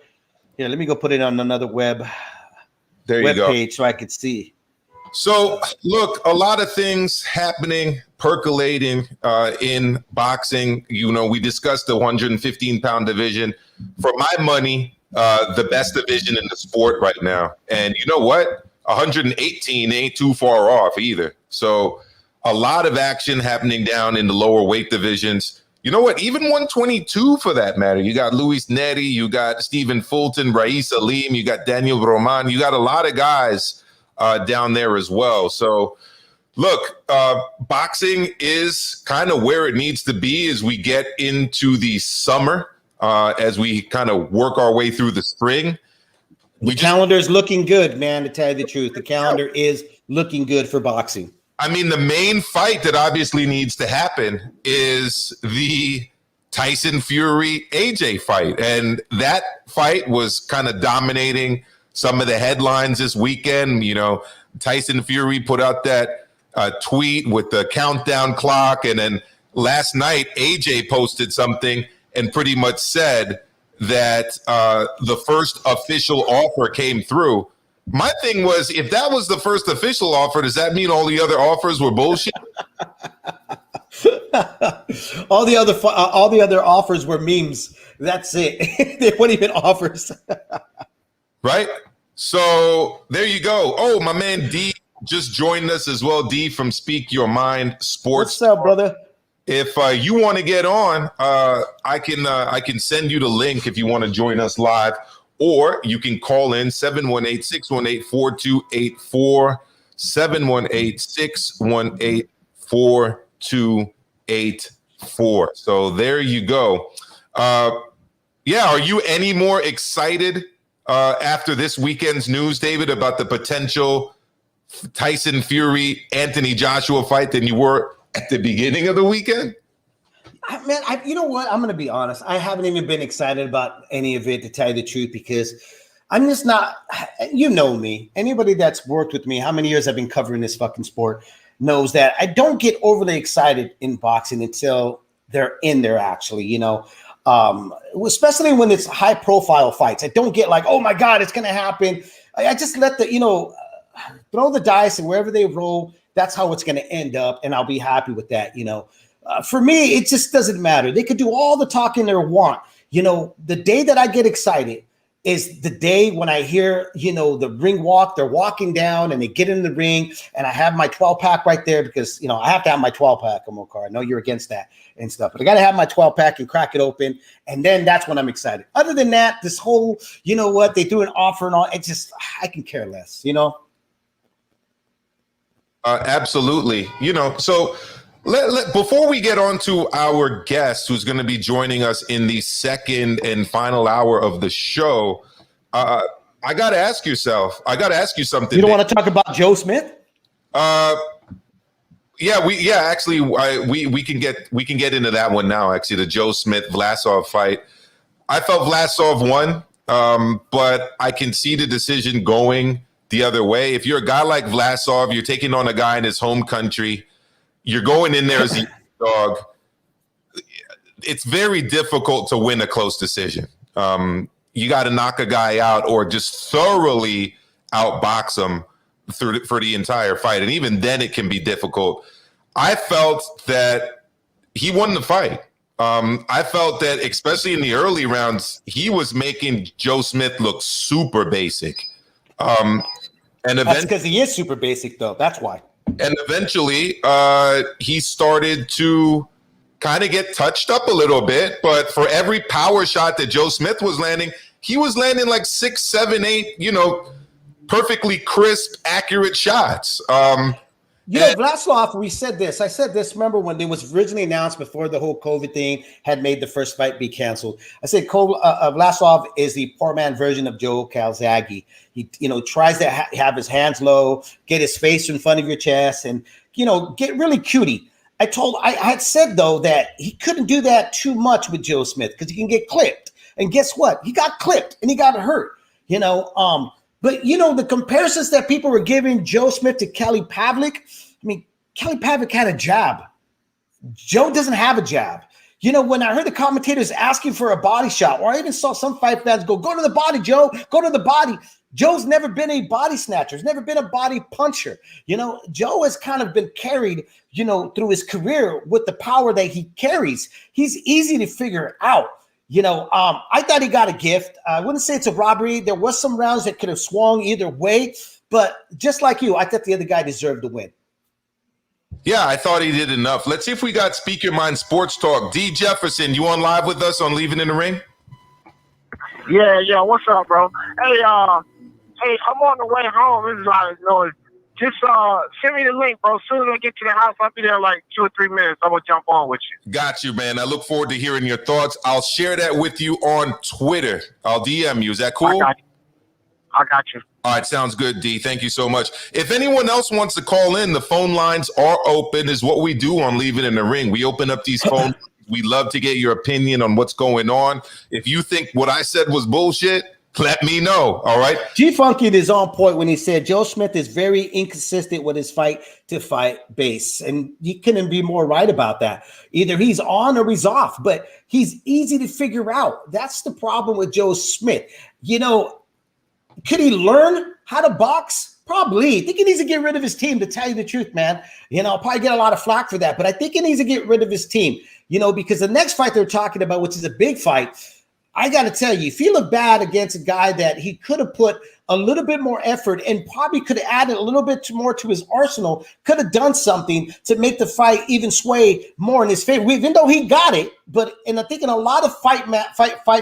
S5: Here, let me go put it on another web page so I could see.
S4: So, look, a lot of things happening, percolating in boxing. You know, we discussed the 115-pound division. For my money, the best division in the sport right now. And you know what? 118 ain't too far off either. So, a lot of action happening down in the lower weight divisions. You know what? Even 122 for that matter. You got Luis Neri, you got Stephen Fulton, Rais Salim, you got Daniel Roman. You got a lot of guys down there as well. So, look, boxing is kind of where it needs to be as we get into the summer, as we kind of work our way through the spring.
S5: The calendar's looking good, man, to tell you the truth. The calendar is looking good for boxing.
S4: I mean, the main fight that obviously needs to happen is the Tyson Fury AJ fight. And that fight was kind of dominating some of the headlines this weekend. You know, Tyson Fury put out that tweet with the countdown clock. And then last night, AJ posted something and pretty much said that the first official offer came through. My thing was, if that was the first official offer, does that mean all the other offers were bullshit?
S5: all the other offers were memes. That's it. They weren't even offers.
S4: Right? So there you go. Oh, my man D just joined us as well. D from Speak Your Mind Sports.
S5: What's up, brother?
S4: If you want to get on, I can send you the link if you want to join us live. Or you can call in 718-618-4284, 718-618-4284. So there you go. Yeah, are you any more excited after this weekend's news, David, about the potential Tyson Fury, Anthony Joshua fight than you were at the beginning of the weekend?
S5: Man, you know what? I'm going to be honest. I haven't even been excited about any of it, to tell you the truth, because I'm just not, you know me. Anybody that's worked with me, how many years I've been covering this fucking sport, knows that I don't get overly excited in boxing until they're in there, actually, you know, especially when it's high profile fights. I don't get like, oh my God, it's going to happen. I just let throw the dice, and wherever they roll, that's how it's going to end up. And I'll be happy with that, you know. For me, it just doesn't matter. They could do all the talking they want. You know, the day that I get excited is the day when I hear, you know, the ring walk. They're walking down and they get in the ring, and I have my 12-pack right there because, you know, I have to have my 12-pack, Amilcar. I know you're against that and stuff, but I got to have my 12-pack and crack it open, and then that's when I'm excited. Other than that, this whole, you know what, they do an offer and all, it just, I can care less, you know?
S4: Absolutely. You know, so before we get on to our guest who's going to be joining us in the second and final hour of the show, I got to ask you something.
S5: You don't want to talk about Joe Smith?
S4: Yeah, we can get into that one now. Actually, the Joe Smith Vlasov fight. I felt Vlasov won, but I can see the decision going the other way. If you're a guy like Vlasov, you're taking on a guy in his home country. You're going in there as a dog. It's very difficult to win a close decision. You got to knock a guy out or just thoroughly outbox him for the entire fight. And even then it can be difficult. I felt that he won the fight. I felt that, especially in the early rounds, he was making Joe Smith look super basic. And
S5: That's because he is super basic, though. That's why.
S4: And eventually, he started to kind of get touched up a little bit. But for every power shot that Joe Smith was landing, he was landing like 6, 7, 8, perfectly crisp, accurate shots.
S5: Vlasov, we said this. I said this, remember, when it was originally announced before the whole COVID thing had made the first fight be canceled. I said Vlasov is the poor man version of Joe Calzaghe. He, tries to have his hands low, get his face in front of your chest, and, get really cutie. I had said, though, that he couldn't do that too much with Joe Smith because he can get clipped. And guess what? He got clipped and he got hurt, But, the comparisons that people were giving Joe Smith to Kelly Pavlik, Kelly Pavlik had a jab. Joe doesn't have a jab. When I heard the commentators asking for a body shot, or I even saw some fight fans go to the body, Joe, go to the body. Joe's never been a body snatcher. He's never been a body puncher. Joe has kind of been carried, through his career with the power that he carries. He's easy to figure out. I thought he got a gift. I wouldn't say it's a robbery. There was some rounds that could have swung either way, but just like you, I thought the other guy deserved to win.
S4: Yeah, I thought he did enough. Let's see if we got Speak Your Mind Sports Talk. D. Jefferson, you on live with us on Leaving in the Ring?
S6: Yeah. What's up, bro? Hey, I'm on the way home. This is a lot of noise. Just send me the link, bro. As soon as I get to the house, I'll be there in like 2 or 3 minutes. I'm going to jump on with you.
S4: Got you, man. I look forward to hearing your thoughts. I'll share that with you on Twitter. I'll DM you. Is that cool?
S6: I got you.
S4: All right, sounds good, D. Thank you so much. If anyone else wants to call in, the phone lines are open, is what we do on Leave It in the Ring. We open up these phones. We love to get your opinion on what's going on. If you think what I said was bullshit, let me know, all right?
S5: G-Funky is on point when he said Joe Smith is very inconsistent with his fight-to-fight base, and you couldn't be more right about that. Either he's on or he's off, but he's easy to figure out. That's the problem with Joe Smith. Could he learn how to box? Probably. I think he needs to get rid of his team, to tell you the truth, man. I'll probably get a lot of flack for that, but I think he needs to get rid of his team, because the next fight they're talking about, which is a big fight, I got to tell you, if you look bad against a guy that he could have put a little bit more effort and probably could have added a little bit more to his arsenal, could have done something to make the fight even sway more in his favor, even though he got it. And I think in a lot of fight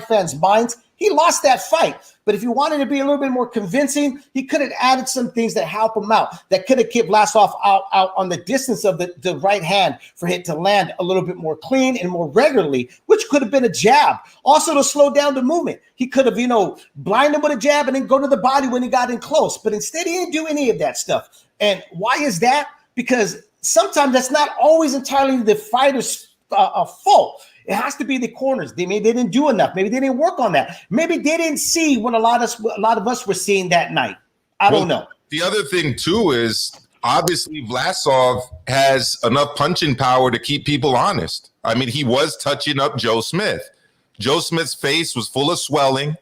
S5: fans' minds, he lost that fight. But if he wanted to be a little bit more convincing, he could have added some things that help him out, that could have kept Vlasov out on the distance of the right hand for him to land a little bit more clean and more regularly, which could have been a jab. Also to slow down the movement. He could have, blind him with a jab and then go to the body when he got in close. But instead, he didn't do any of that stuff. And why is that? Because sometimes that's not always entirely the fighter's fault. It has to be the corners. Maybe they didn't do enough. Maybe they didn't work on that. Maybe they didn't see what a lot of us were seeing that night. I don't know.
S4: The other thing too is obviously Vlasov has enough punching power to keep people honest. I mean, he was touching up Joe Smith. Joe Smith's face was full of swelling.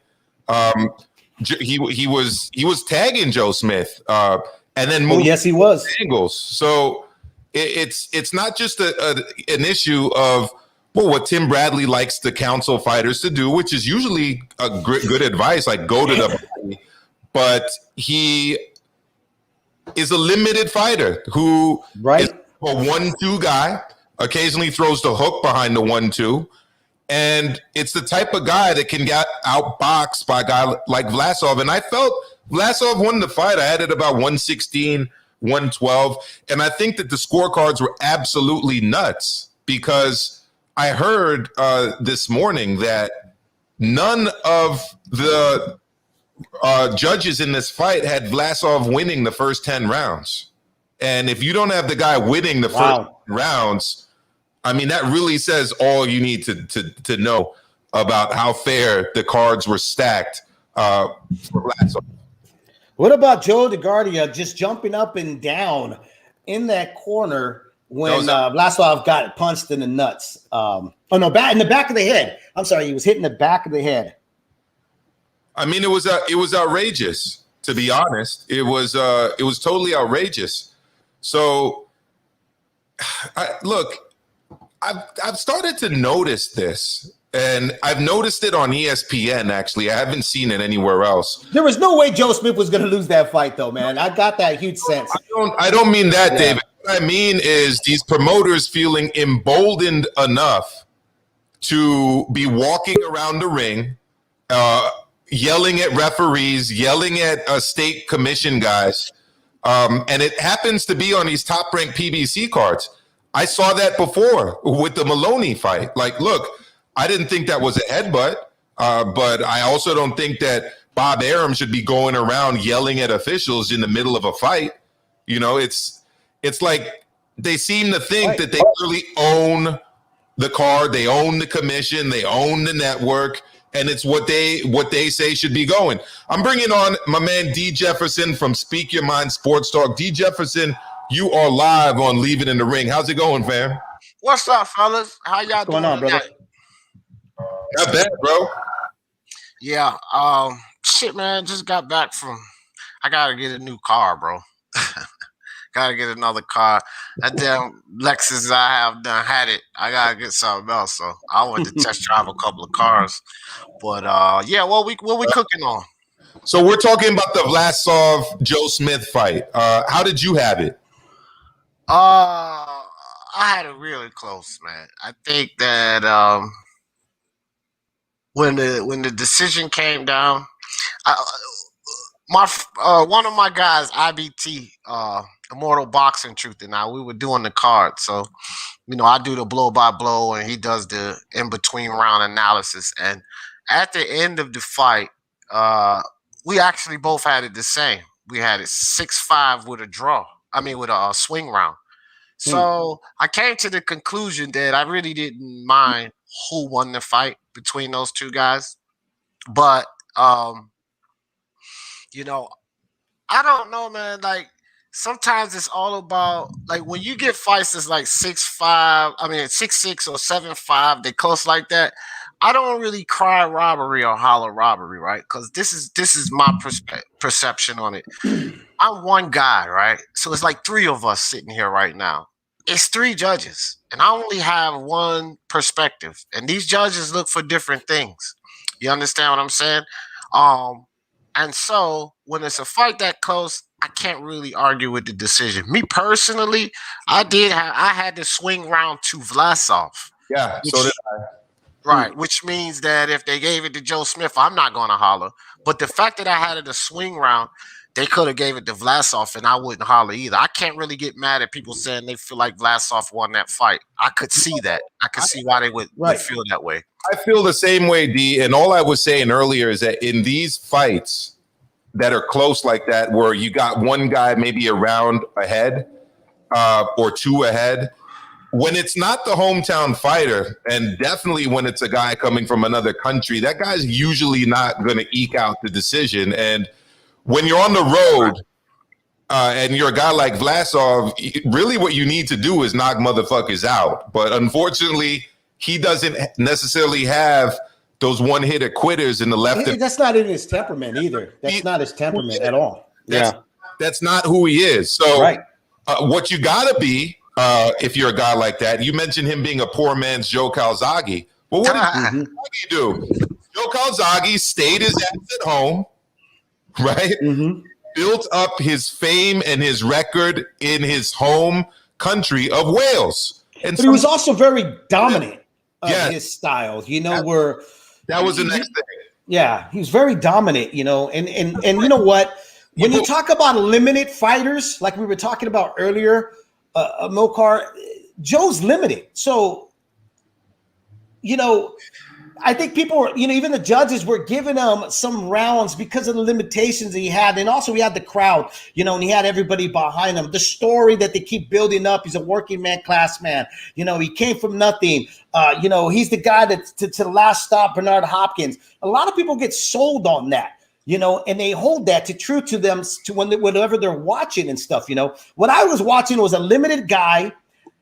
S4: He was tagging Joe Smith, and then moving.
S5: Yes, he was
S4: angles. So it's not just an issue of what Tim Bradley likes to counsel fighters to do, which is usually a good advice, like go to the body. But he is a limited fighter who is a 1-2 guy, occasionally throws the hook behind the 1-2. And it's the type of guy that can get outboxed by a guy like Vlasov. And I felt Vlasov won the fight. I had it about 116, 112. And I think that the scorecards were absolutely nuts because I heard this morning that none of the judges in this fight had Vlasov winning the first 10 rounds. And if you don't have the guy winning the first rounds, I mean, that really says all you need to know about how fair the cards were stacked for Vlasov.
S5: What about Joe DeGuardia just jumping up and down in that corner when Vlasov got punched in the nuts? In the back of the head. I'm sorry, he was hitting the back of the head.
S4: I mean, it was outrageous, to be honest. It was totally outrageous. So, look, I've started to notice this, and I've noticed it on ESPN. Actually, I haven't seen it anywhere else.
S5: There was no way Joe Smith was going to lose that fight, though, man. I got that huge sense.
S4: I don't mean that, David. What I mean is these promoters feeling emboldened enough to be walking around the ring, yelling at referees, yelling at state commission guys, and it happens to be on these top-ranked PBC cards. I saw that before with the Maloney fight. Like, look, I didn't think that was a headbutt, but I also don't think that Bob Arum should be going around yelling at officials in the middle of a fight. You know, it's like they seem to think that they really own the card, they own the commission, they own the network, and it's what they say should be going. I'm bringing on my man D Jefferson from Speak Your Mind Sports Talk. D Jefferson, you are live on Leave It in the Ring. How's it going, fam?
S7: What's up, fellas? How y'all doing
S5: on, brother?
S4: Not bad, bro.
S7: Yeah. Shit, man. Just got back from. I gotta get a new car, bro. Gotta get another car. That damn Lexus I have done had it. I gotta get something else. So I went to test drive a couple of cars. But yeah, what we cooking on?
S4: So we're talking about the Vlasov Joe Smith fight. How did you have it?
S7: I had it really close, man. I think that when the decision came down, one of my guys, IBT, Immortal Boxing Truth, and we were doing the card. So, you know, I do the blow by blow, and he does the in between round analysis. And at the end of the fight, we actually both had it the same. We had it 6-5 with a draw. I mean, with a swing round. So I came to the conclusion that I really didn't mind who won the fight between those two guys. But, you know, I don't know, man. Like, sometimes it's all about, like, when you get fights that's like 6-5, I mean, 6-6 or 7-5, they close like that. I don't really cry robbery or holler robbery, right? Because this is my perception on it. I'm one guy, right? So it's like three of us sitting here right now. It's three judges, and I only have one perspective. And these judges look for different things. You understand what I'm saying? And so when it's a fight that close, I can't really argue with the decision. Me personally, I had to swing round to Vlasov.
S4: Yeah, so did I.
S7: Right, which means that if they gave it to Joe Smith, I'm not going to holler. But the fact that I had it a swing round, they could have gave it to Vlasov, and I wouldn't holler either. I can't really get mad at people saying they feel like Vlasov won that fight. I could see that. I could see why they would feel that way.
S4: I feel the same way, D. And all I was saying earlier is that in these fights that are close like that, where you got one guy maybe a round ahead or two ahead, when it's not the hometown fighter, and definitely when it's a guy coming from another country, that guy's usually not going to eke out the decision. And when you're on the road and you're a guy like Vlasov, really what you need to do is knock motherfuckers out. But unfortunately, he doesn't necessarily have those one-hitter quitters in the left.
S5: That's not in his temperament either. That's not his temperament at all.
S4: That's not who he is. So what you got to be, if you're a guy like that, you mentioned him being a poor man's Joe Calzaghe. Well, what did Calzaghe do? Joe Calzaghe stayed his ass at home, right? Built up his fame and his record in his home country of Wales. And
S5: but he was also very dominant of his style, you know,
S4: that was the next thing.
S5: Yeah, he was very dominant, you know, and you know what? When you talk about limited fighters, like we were talking about earlier, Amilcar, Joe's limited. So, you know, I think people were, you know, even the judges were giving him some rounds because of the limitations he had. And also he had the crowd, you know, and he had everybody behind him. The story that they keep building up, he's a working man, class man. You know, he came from nothing. You know, he's the guy that to the last stop, Bernard Hopkins. A lot of people get sold on that, you know, and they hold that to true to them to whenever they're watching and stuff, you know. What I was watching was a limited guy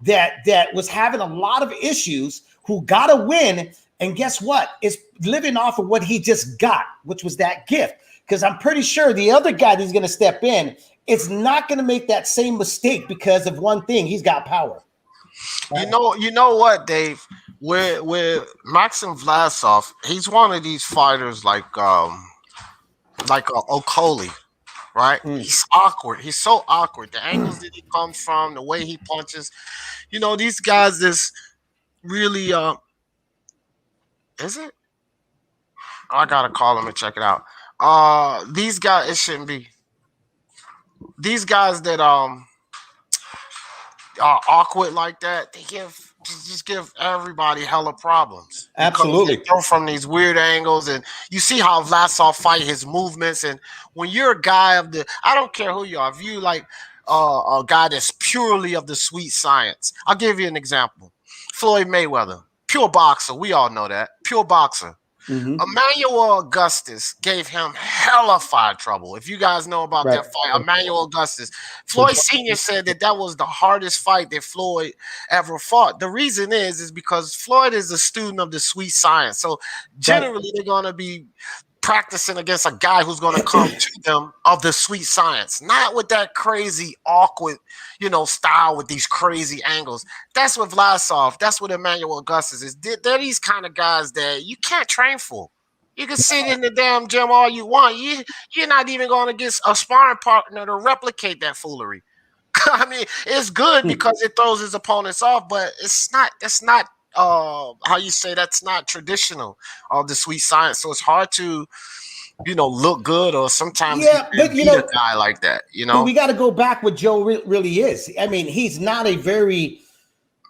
S5: that was having a lot of issues who got a win. And guess what? It's living off of what he just got, which was that gift. Because I'm pretty sure the other guy that's going to step in is not going to make that same mistake because of one thing. He's got power.
S7: You know what, Dave? With Maxim Vlasov, he's one of these fighters like Okoli, right? He's awkward. He's so awkward. The angles that he comes from, the way he punches. You know, these guys is really is it? I gotta call him and check it out. These guys, it shouldn't be. These guys that are awkward like that, they just give everybody hella problems.
S5: Absolutely.
S7: They come from these weird angles, and you see how Vlasov fight his movements. And when you're a guy I don't care who you are, if you like a guy that's purely of the sweet science. I'll give you an example. Floyd Mayweather, pure boxer. We all know that. Pure boxer. Emmanuel Augustus gave him hella fight trouble. If you guys know about that fight, Emmanuel Augustus. Floyd Sr. said that was the hardest fight that Floyd ever fought. The reason is because Floyd is a student of the sweet science. So generally they're going to be practicing against a guy who's going to come to them of the sweet science, not with that crazy, awkward, style with these crazy angles. That's what Vlasov, that's what Emmanuel Augustus is. They're these kind of guys that you can't train for. You can sit in the damn gym all you want. You're not even going to get a sparring partner to replicate that foolery. I mean, it's good because it throws his opponents off, but it's not how you say, that's not traditional of the sweet science. So it's hard to, look good, or sometimes but a guy like that, But
S5: we got to go back what Joe really is. I mean, he's not a very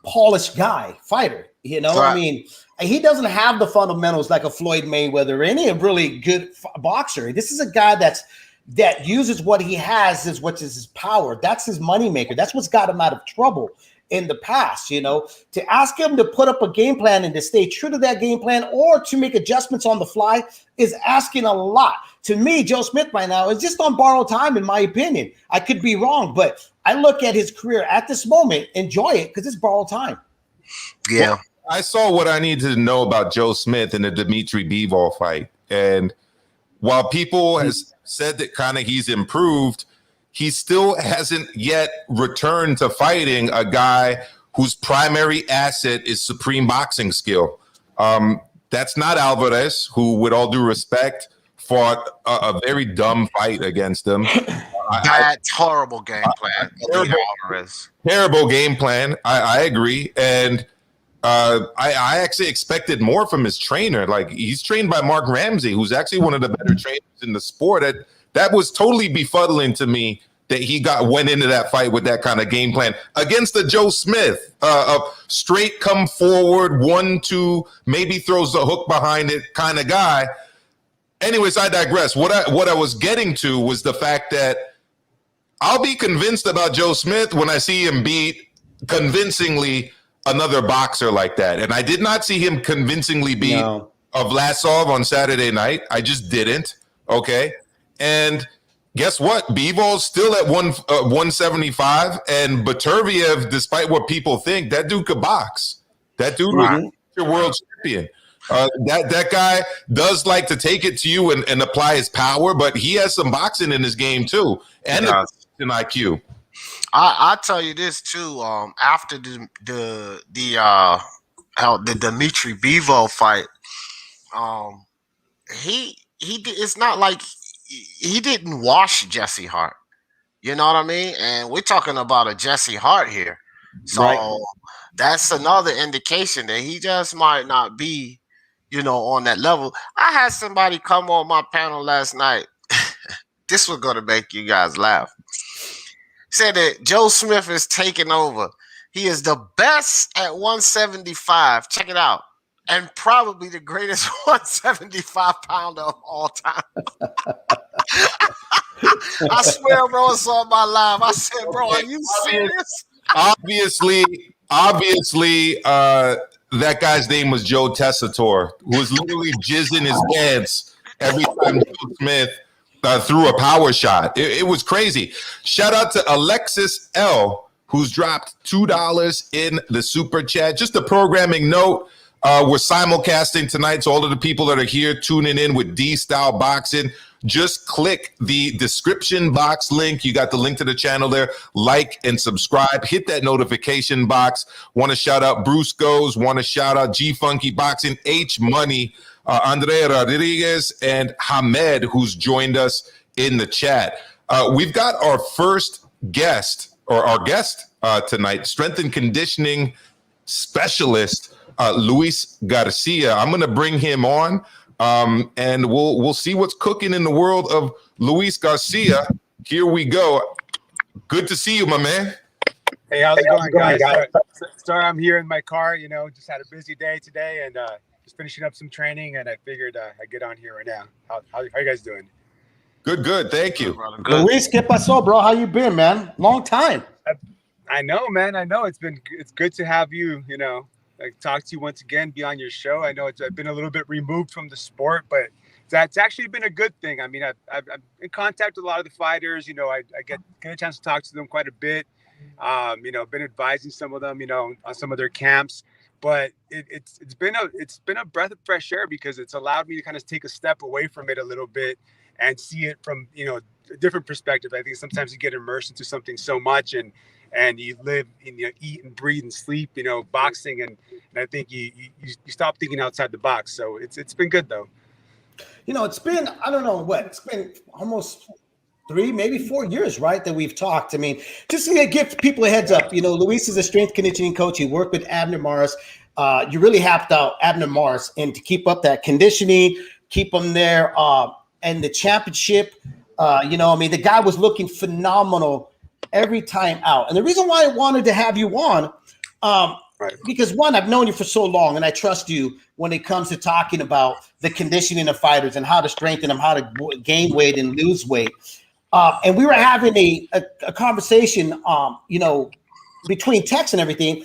S5: polished fighter. Right. I mean, he doesn't have the fundamentals like a Floyd Mayweather or any really good boxer. This is a guy that uses what he has as what is his power. That's his moneymaker. That's what's got him out of trouble in the past. To ask him to put up a game plan and to stay true to that game plan or to make adjustments on the fly is asking a lot. To me, Joe Smith right now is just on borrowed time, in my opinion. I could be wrong, but I look at his career at this moment, enjoy it, because it's borrowed time.
S7: Yeah.
S4: Well, I saw what I needed to know about Joe Smith in the Dimitri Bivol fight. And while people has said that kind of he's improved, he still hasn't yet returned to fighting a guy whose primary asset is supreme boxing skill. That's not Alvarez, who, with all due respect, fought a very dumb fight against him.
S7: That's horrible game plan.
S4: Terrible game plan. I agree. And I actually expected more from his trainer. Like, he's trained by Mark Ramsey, who's actually one of the better trainers in the sport. That was totally befuddling to me that he went into that fight with that kind of game plan against the Joe Smith, a straight come forward, 1-2, maybe throws the hook behind it kind of guy. Anyways, I digress. What I was getting to was the fact that I'll be convinced about Joe Smith when I see him beat convincingly another boxer like that. And I did not see him convincingly beat Vlasov on Saturday night. I just didn't. Okay. And guess what? Bivol's still at 175, and Baturviev, despite what people think, that dude could box. That dude was your world champion. That guy does like to take it to you and apply his power, but he has some boxing in his game too, and an IQ.
S7: I tell you this too. After the Dimitri Bivol fight, it's not like he didn't wash Jesse Hart. You know what I mean? And we're talking about a Jesse Hart here. So that's another indication that he just might not be, on that level. I had somebody come on my panel last night. This was going to make you guys laugh. Said that Joe Smith is taking over. He is the best at 175. Check it out. And probably the greatest 175-pounder of all time. I swear, bro, it's on my live. I said, bro, are you serious?
S4: Obviously, that guy's name was Joe Tessitore, who was literally jizzing his pants every time Joe Smith threw a power shot. It was crazy. Shout out to Alexis L., who's dropped $2 in the super chat. Just a programming note. We're simulcasting tonight, so all of the people that are here tuning in with D-Style Boxing, just click the description box link. You got the link to the channel there. Like and subscribe. Hit that notification box. Want to shout out Bruce Goes. Want to shout out G Funky Boxing, H Money, Andre Rodriguez, and Hamed, who's joined us in the chat. We've got our first guest, or our guest tonight, strength and conditioning specialist, Luis Garcia. I'm going to bring him on, and we'll see what's cooking in the world of Luis Garcia. Here we go. Good to see you, my man.
S8: Hey, how's it going, guys? Sorry, I'm here in my car. Just had a busy day today, and just finishing up some training, and I figured I'd get on here right now. How are you guys doing?
S4: Good. Thank you.
S5: Good. Luis, ¿qué pasó, bro? How you been, man? Long time.
S8: I know, man. I know it's good to have you. Talk to you once again, be on your show. I know I've been a little bit removed from the sport, but that's actually been a good thing. I mean, I'm in contact with a lot of the fighters. I get a chance to talk to them quite a bit. Been advising some of them, on some of their camps. But it's been a breath of fresh air, because it's allowed me to kind of take a step away from it a little bit and see it from a different perspective. I think sometimes you get immersed into something so much, and you live and eat and breathe and sleep, boxing, and I think you stop thinking outside the box. So it's been good though.
S5: It's been, I don't know what, it's been almost 3, maybe 4 years, right, that we've talked. I mean, just to give people a heads up, Luis is a strength conditioning coach. He worked with Abner Mares. You really helped out Abner Mares and to keep up that conditioning, keep him there, and the championship. The guy was looking phenomenal every time out. And the reason why I wanted to have you on, because one, I've known you for so long, and I trust you when it comes to talking about the conditioning of fighters and how to strengthen them, how to gain weight and lose weight. And we were having a conversation, between text and everything,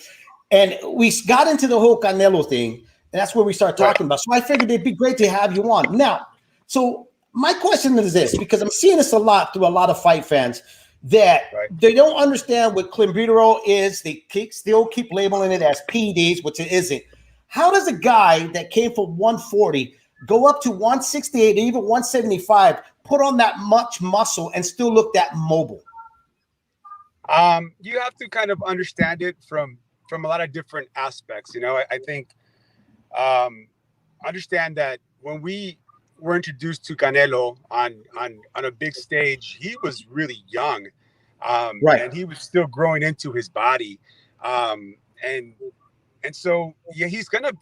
S5: and we got into the whole Canelo thing, and that's where we started talking about. So I figured it'd be great to have you on. Now, so my question is this, because I'm seeing this a lot through a lot of fight fans, that they don't understand what clenbuterol is. They still keep labeling it as PEDs, which it isn't. How does a guy that came from 140 go up to 168, even 175, put on that much muscle and still look that mobile?
S8: You have to kind of understand it from a lot of different aspects. I think understand that when we were introduced to Canelo on a big stage, he was really young, and he was still growing into his body, and so he's gonna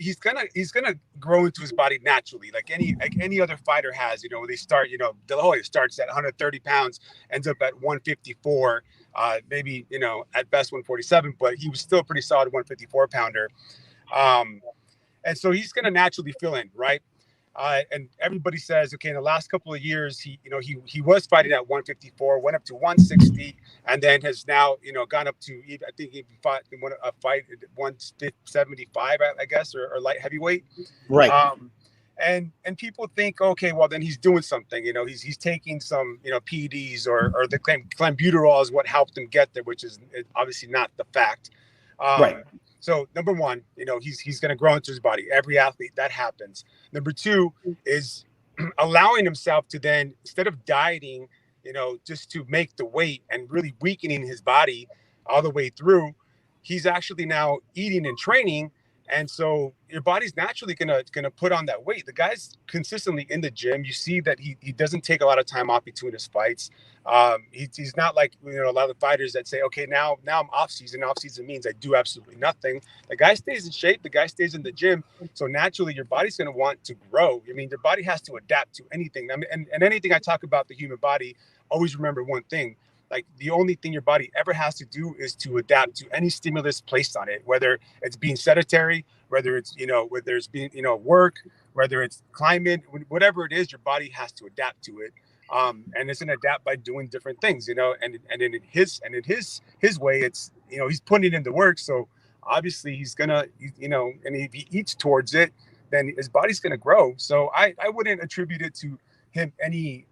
S8: grow into his body naturally, like any other fighter has. When they start, De La Hoya starts at 130 pounds, ends up at 154, maybe at best 147, but he was still a pretty solid 154 pounder, and so he's gonna naturally fill in, right? And everybody says, okay, in the last couple of years, he was fighting at 154, went up to 160, and then has now, gone up to, I think he fought in a fight at 175, I guess, or light heavyweight.
S5: Right.
S8: And people think, okay, well, then he's doing something, he's taking some, PEDs or the clenbuterol is what helped him get there, which is obviously not the fact. Right. So number one, he's going to grow into his body. Every athlete, that happens. Number two is allowing himself to then, instead of dieting, just to make the weight and really weakening his body all the way through, he's actually now eating and training. And so your body's naturally gonna put on that weight. The guy's consistently in the gym. You see that he doesn't take a lot of time off between his fights. He's not like a lot of the fighters that say, okay, now I'm off season. Off season means I do absolutely nothing. The guy stays in shape. The guy stays in the gym. So naturally, your body's gonna want to grow. I mean, your body has to adapt to anything. I mean, and anything I talk about the human body, always remember one thing. Like, the only thing your body ever has to do is to adapt to any stimulus placed on it, whether it's being sedentary, whether it's, whether it's being, work, whether it's climate, whatever it is, your body has to adapt to it. And it's gonna adapt by doing different things, and in his way, it's, he's putting in the work. So obviously he's gonna, and if he eats towards it, then his body's gonna grow. So I wouldn't attribute it to him any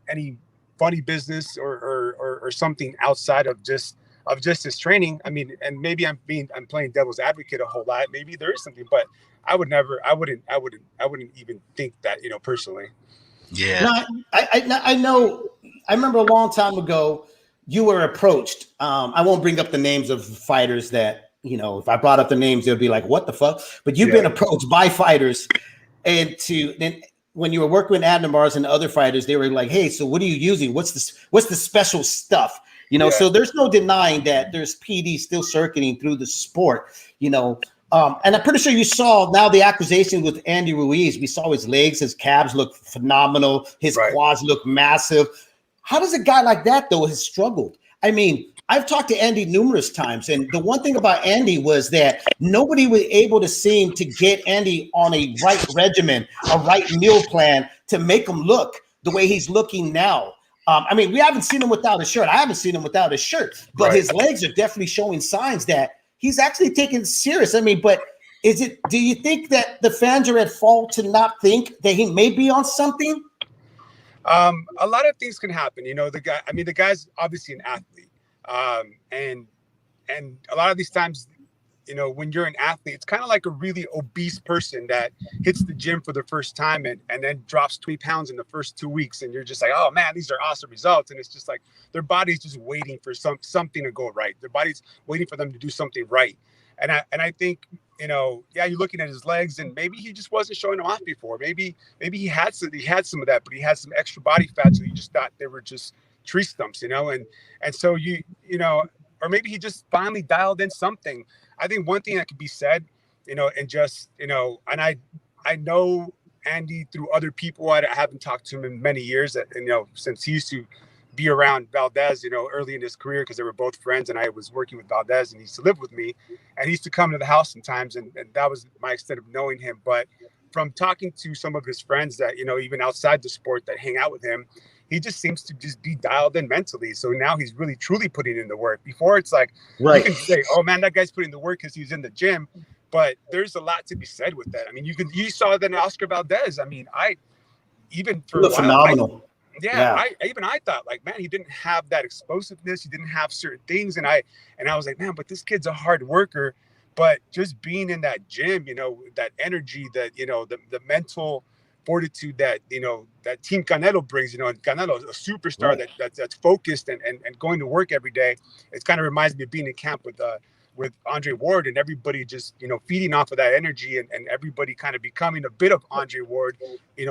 S8: funny business or something outside of just of just his training. I mean, and maybe I'm playing devil's advocate a whole lot. Maybe there is something, but I wouldn't even think that, personally.
S7: Yeah.
S5: No, I know. I remember a long time ago, you were approached. I won't bring up the names of fighters that, if I brought up the names, they'll be like, what the fuck? But you've been approached by fighters, and then when you were working with Adnamars and other fighters, they were like, hey, so what are you using? What's the special stuff? So there's no denying that there's PD still circulating through the sport, and I'm pretty sure you saw now the accusation with Andy Ruiz. We saw his legs, his calves look phenomenal. His quads look massive. How does a guy like that, though, has struggled? I mean, I've talked to Andy numerous times, and the one thing about Andy was that nobody was able to seem to get Andy on a right regimen, a right meal plan to make him look the way he's looking now. I mean, we haven't seen him without a shirt. I haven't seen him without a shirt, but his legs are definitely showing signs that he's actually taken serious. I mean, but do you think that the fans are at fault to not think that he may be on something?
S8: A lot of things can happen. The guy's obviously an athlete. And a lot of these times, when you're an athlete, it's kind of like a really obese person that hits the gym for the first time and then drops 20 pounds in the first 2 weeks. And you're just like, oh man, these are awesome results. And it's just like their body's just waiting for something to go right. Their body's waiting for them to do something right. And I think, you're looking at his legs and maybe he just wasn't showing them off before. Maybe he had some of that, but he had some extra body fat. So you just thought they were just tree stumps, and so or maybe he just finally dialed in something. I think one thing that could be said, and just, and I know Andy through other people. I haven't talked to him in many years, since he used to be around Valdez, early in his career, because they were both friends, and I was working with Valdez, and he used to live with me, and he used to come to the house sometimes, and that was my extent of knowing him. But from talking to some of his friends that, even outside the sport that hang out with him, he just seems to just be dialed in mentally. So now he's really truly putting in the work. Before it's like, you can say, oh man, that guy's putting the work because he's in the gym. But there's a lot to be said with that. I mean, you saw that in Oscar Valdez. I mean, even for a while,
S5: phenomenal.
S8: I thought, like, man, he didn't have that explosiveness. He didn't have certain things. And I was like, man, but this kid's a hard worker. But just being in that gym, that energy, that, the mental fortitude that, that Team Canelo brings, and Canelo is a superstar that's focused and going to work every day. It kind of reminds me of being in camp with Andre Ward, and everybody just, feeding off of that energy and everybody kind of becoming a bit of Andre Ward,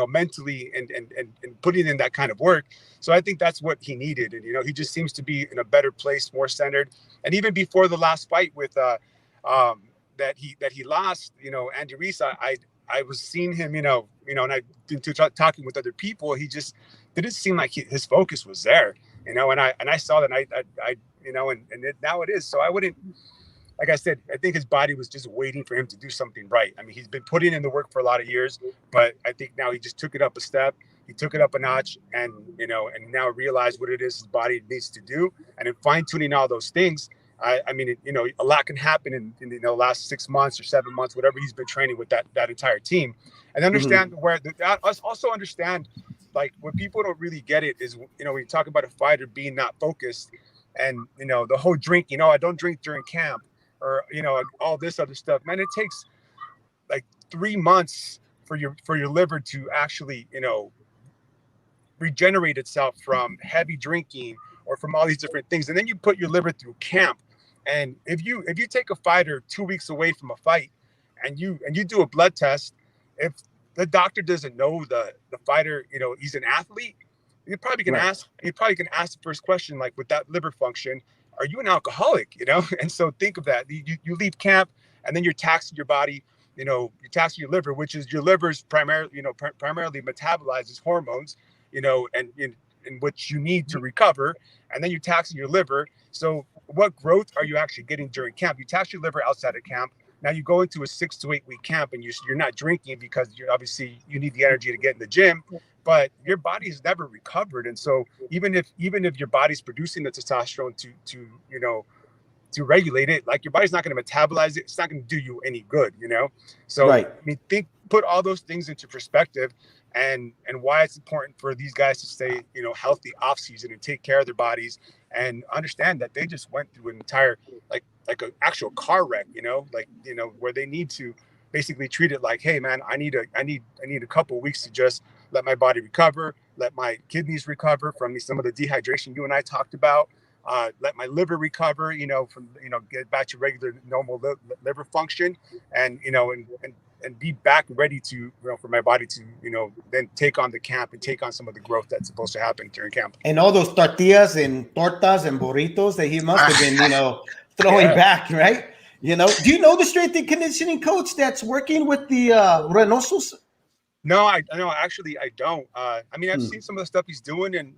S8: mentally and putting in that kind of work. So I think that's what he needed. And, he just seems to be in a better place, more centered. And even before the last fight with, that he lost, Andy Ruiz, I was seeing him, and I've been talking with other people. He just didn't seem like his focus was there, and I saw that, now it is. So I wouldn't, like I said, I think his body was just waiting for him to do something right. I mean, he's been putting in the work for a lot of years, but I think now he just took it up a step. He took it up a notch, and now realized what it is his body needs to do, and in fine tuning all those things. I mean, a lot can happen in the last 6 months or 7 months, whatever he's been training with that entire team, and understand also understand, like, what people don't really get it is, when you talk about a fighter being not focused, and the whole drink, I don't drink during camp, or all this other stuff, man. It takes like 3 months for your liver to actually regenerate itself from heavy drinking or from all these different things, and then you put your liver through camp. And if you take a fighter 2 weeks away from a fight, and you do a blood test, if the doctor doesn't know the fighter, he's an athlete, you're probably gonna ask the first question, like, with that liver function, are you an alcoholic? And so think of that. You leave camp, and then you're taxing your body, you're taxing your liver, which is your liver's primarily metabolizes hormones, and in which you need to recover, and then you're taxing your liver. So what growth are you actually getting during camp? You tax your liver outside of camp. Now you go into a 6 to 8 week camp, and you're not drinking because you need the energy to get in the gym, but your body has never recovered. And so even if your body's producing the testosterone to regulate it, like, your body's not going to metabolize it. It's not going to do you any good, So I mean, put all those things into perspective, and why it's important for these guys to stay, healthy off season and take care of their bodies, and understand that they just went through an entire like an actual car wreck, where they need to basically treat it like, hey man, I need a couple of weeks to just let my body recover, let my kidneys recover from some of the dehydration you and I talked about, let my liver recover, get back to regular normal liver function, and be back ready to, for my body to, then take on the camp and take on some of the growth that's supposed to happen during camp.
S5: And all those tortillas and tortas and burritos that he must have been, throwing back, right? Do you know the strength and conditioning coach that's working with the Reynosos?
S8: No, I don't. I've seen some of the stuff he's doing, and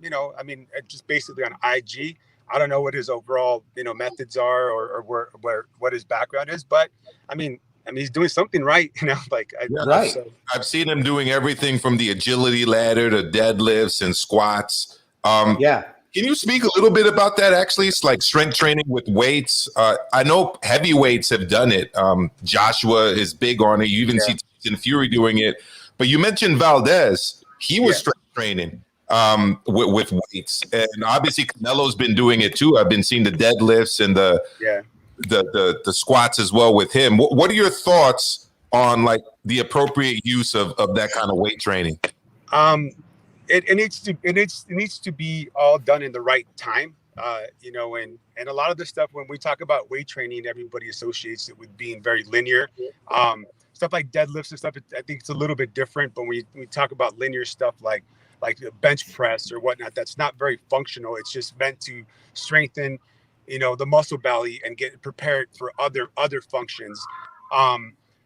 S8: just basically on IG. I don't know what his overall methods are, or where what his background is, but I mean he's doing something right,
S5: right.
S8: So.
S4: I've seen him doing everything from the agility ladder to deadlifts and squats. Can you speak a little bit about that? Actually, it's like strength training with weights. I know heavyweights have done it. Joshua is big on it. You even see Tyson Fury doing it. But you mentioned Valdez. He was strength training with weights, and obviously Canelo's been doing it too. I've been seeing the deadlifts and the squats as well with him. What are your thoughts on like the appropriate use of that kind of weight training?
S8: It needs to be all done in the right time, and a lot of the stuff when we talk about weight training, everybody associates it with being very linear. Stuff like deadlifts and stuff, I think it's a little bit different. But when we talk about linear stuff like the bench press or whatnot, that's not very functional. It's just meant to strengthen, the muscle belly and get prepared for other functions.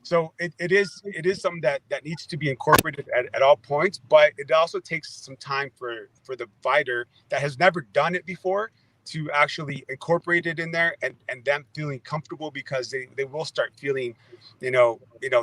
S8: So it is something that needs to be incorporated at all points, but it also takes some time for the fighter that has never done it before to actually incorporate it in there and them feeling comfortable, because they will start feeling,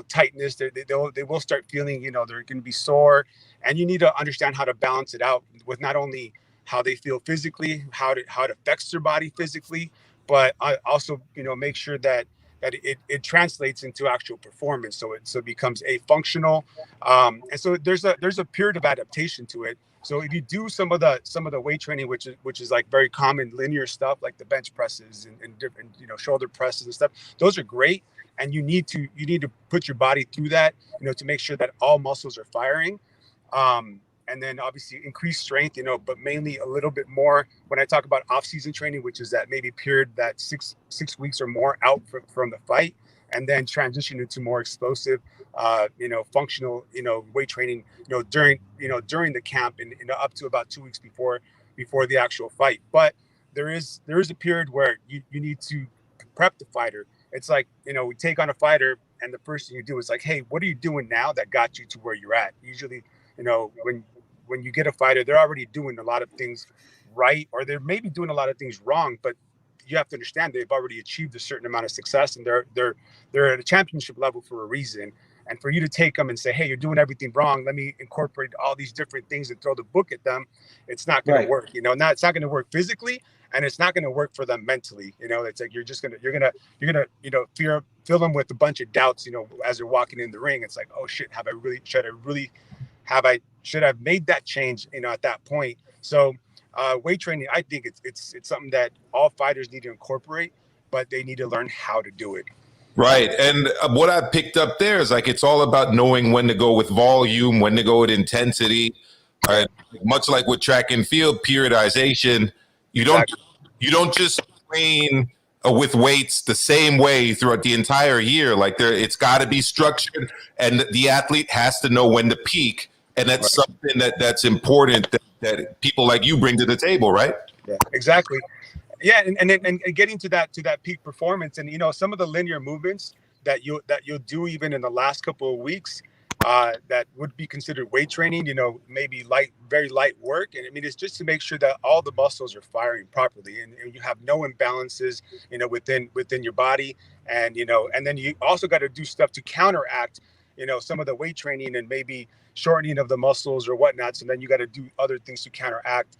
S8: tightness. They will start feeling, they're going to be sore, and you need to understand how to balance it out with not only how they feel physically, how it affects their body physically, but also, make sure that it translates into actual performance. So it becomes a functional. And so there's a period of adaptation to it. So if you do some of the weight training, which is like very common linear stuff, like the bench presses and different, shoulder presses and stuff, those are great. And you need to put your body through that, to make sure that all muscles are firing. And then obviously increase strength, but mainly a little bit more when I talk about off-season training, which is that maybe period that six weeks or more out from the fight, and then transition into more explosive, functional, weight training, during the camp and up to about 2 weeks before the actual fight. But there is a period where you need to prep the fighter. It's like, we take on a fighter and the first thing you do is like, hey, what are you doing now that got you to where you're at? Usually, when you get a fighter, they're already doing a lot of things right, or they're maybe doing a lot of things wrong, but you have to understand they've already achieved a certain amount of success, and they're at a championship level for a reason. And for you to take them and say, hey, you're doing everything wrong, let me incorporate all these different things and throw the book at them, it's not going to work. It's not going to work physically, and it's not going to work for them mentally. It's like you're gonna fill them with a bunch of doubts, as they're walking in the ring. It's like, oh shit, should have made that change, at that point. So weight training, I think it's something that all fighters need to incorporate, but they need to learn how to do it.
S4: Right. And what I picked up there is like, it's all about knowing when to go with volume, when to go with intensity. Much like with track and field periodization, you don't just train with weights the same way throughout the entire year. Like it's got to be structured, and the athlete has to know when to peak. And that's something that's important that people like you bring to the table, right?
S8: Yeah, exactly. Yeah, and getting to that peak performance, and some of the linear movements that you'll do even in the last couple of weeks, that would be considered weight training. Maybe very light work, and I mean it's just to make sure that all the muscles are firing properly, and you have no imbalances, within your body, and and then you also got to do stuff to counteract, some of the weight training and maybe shortening of the muscles or whatnot. So then you got to do other things to counteract,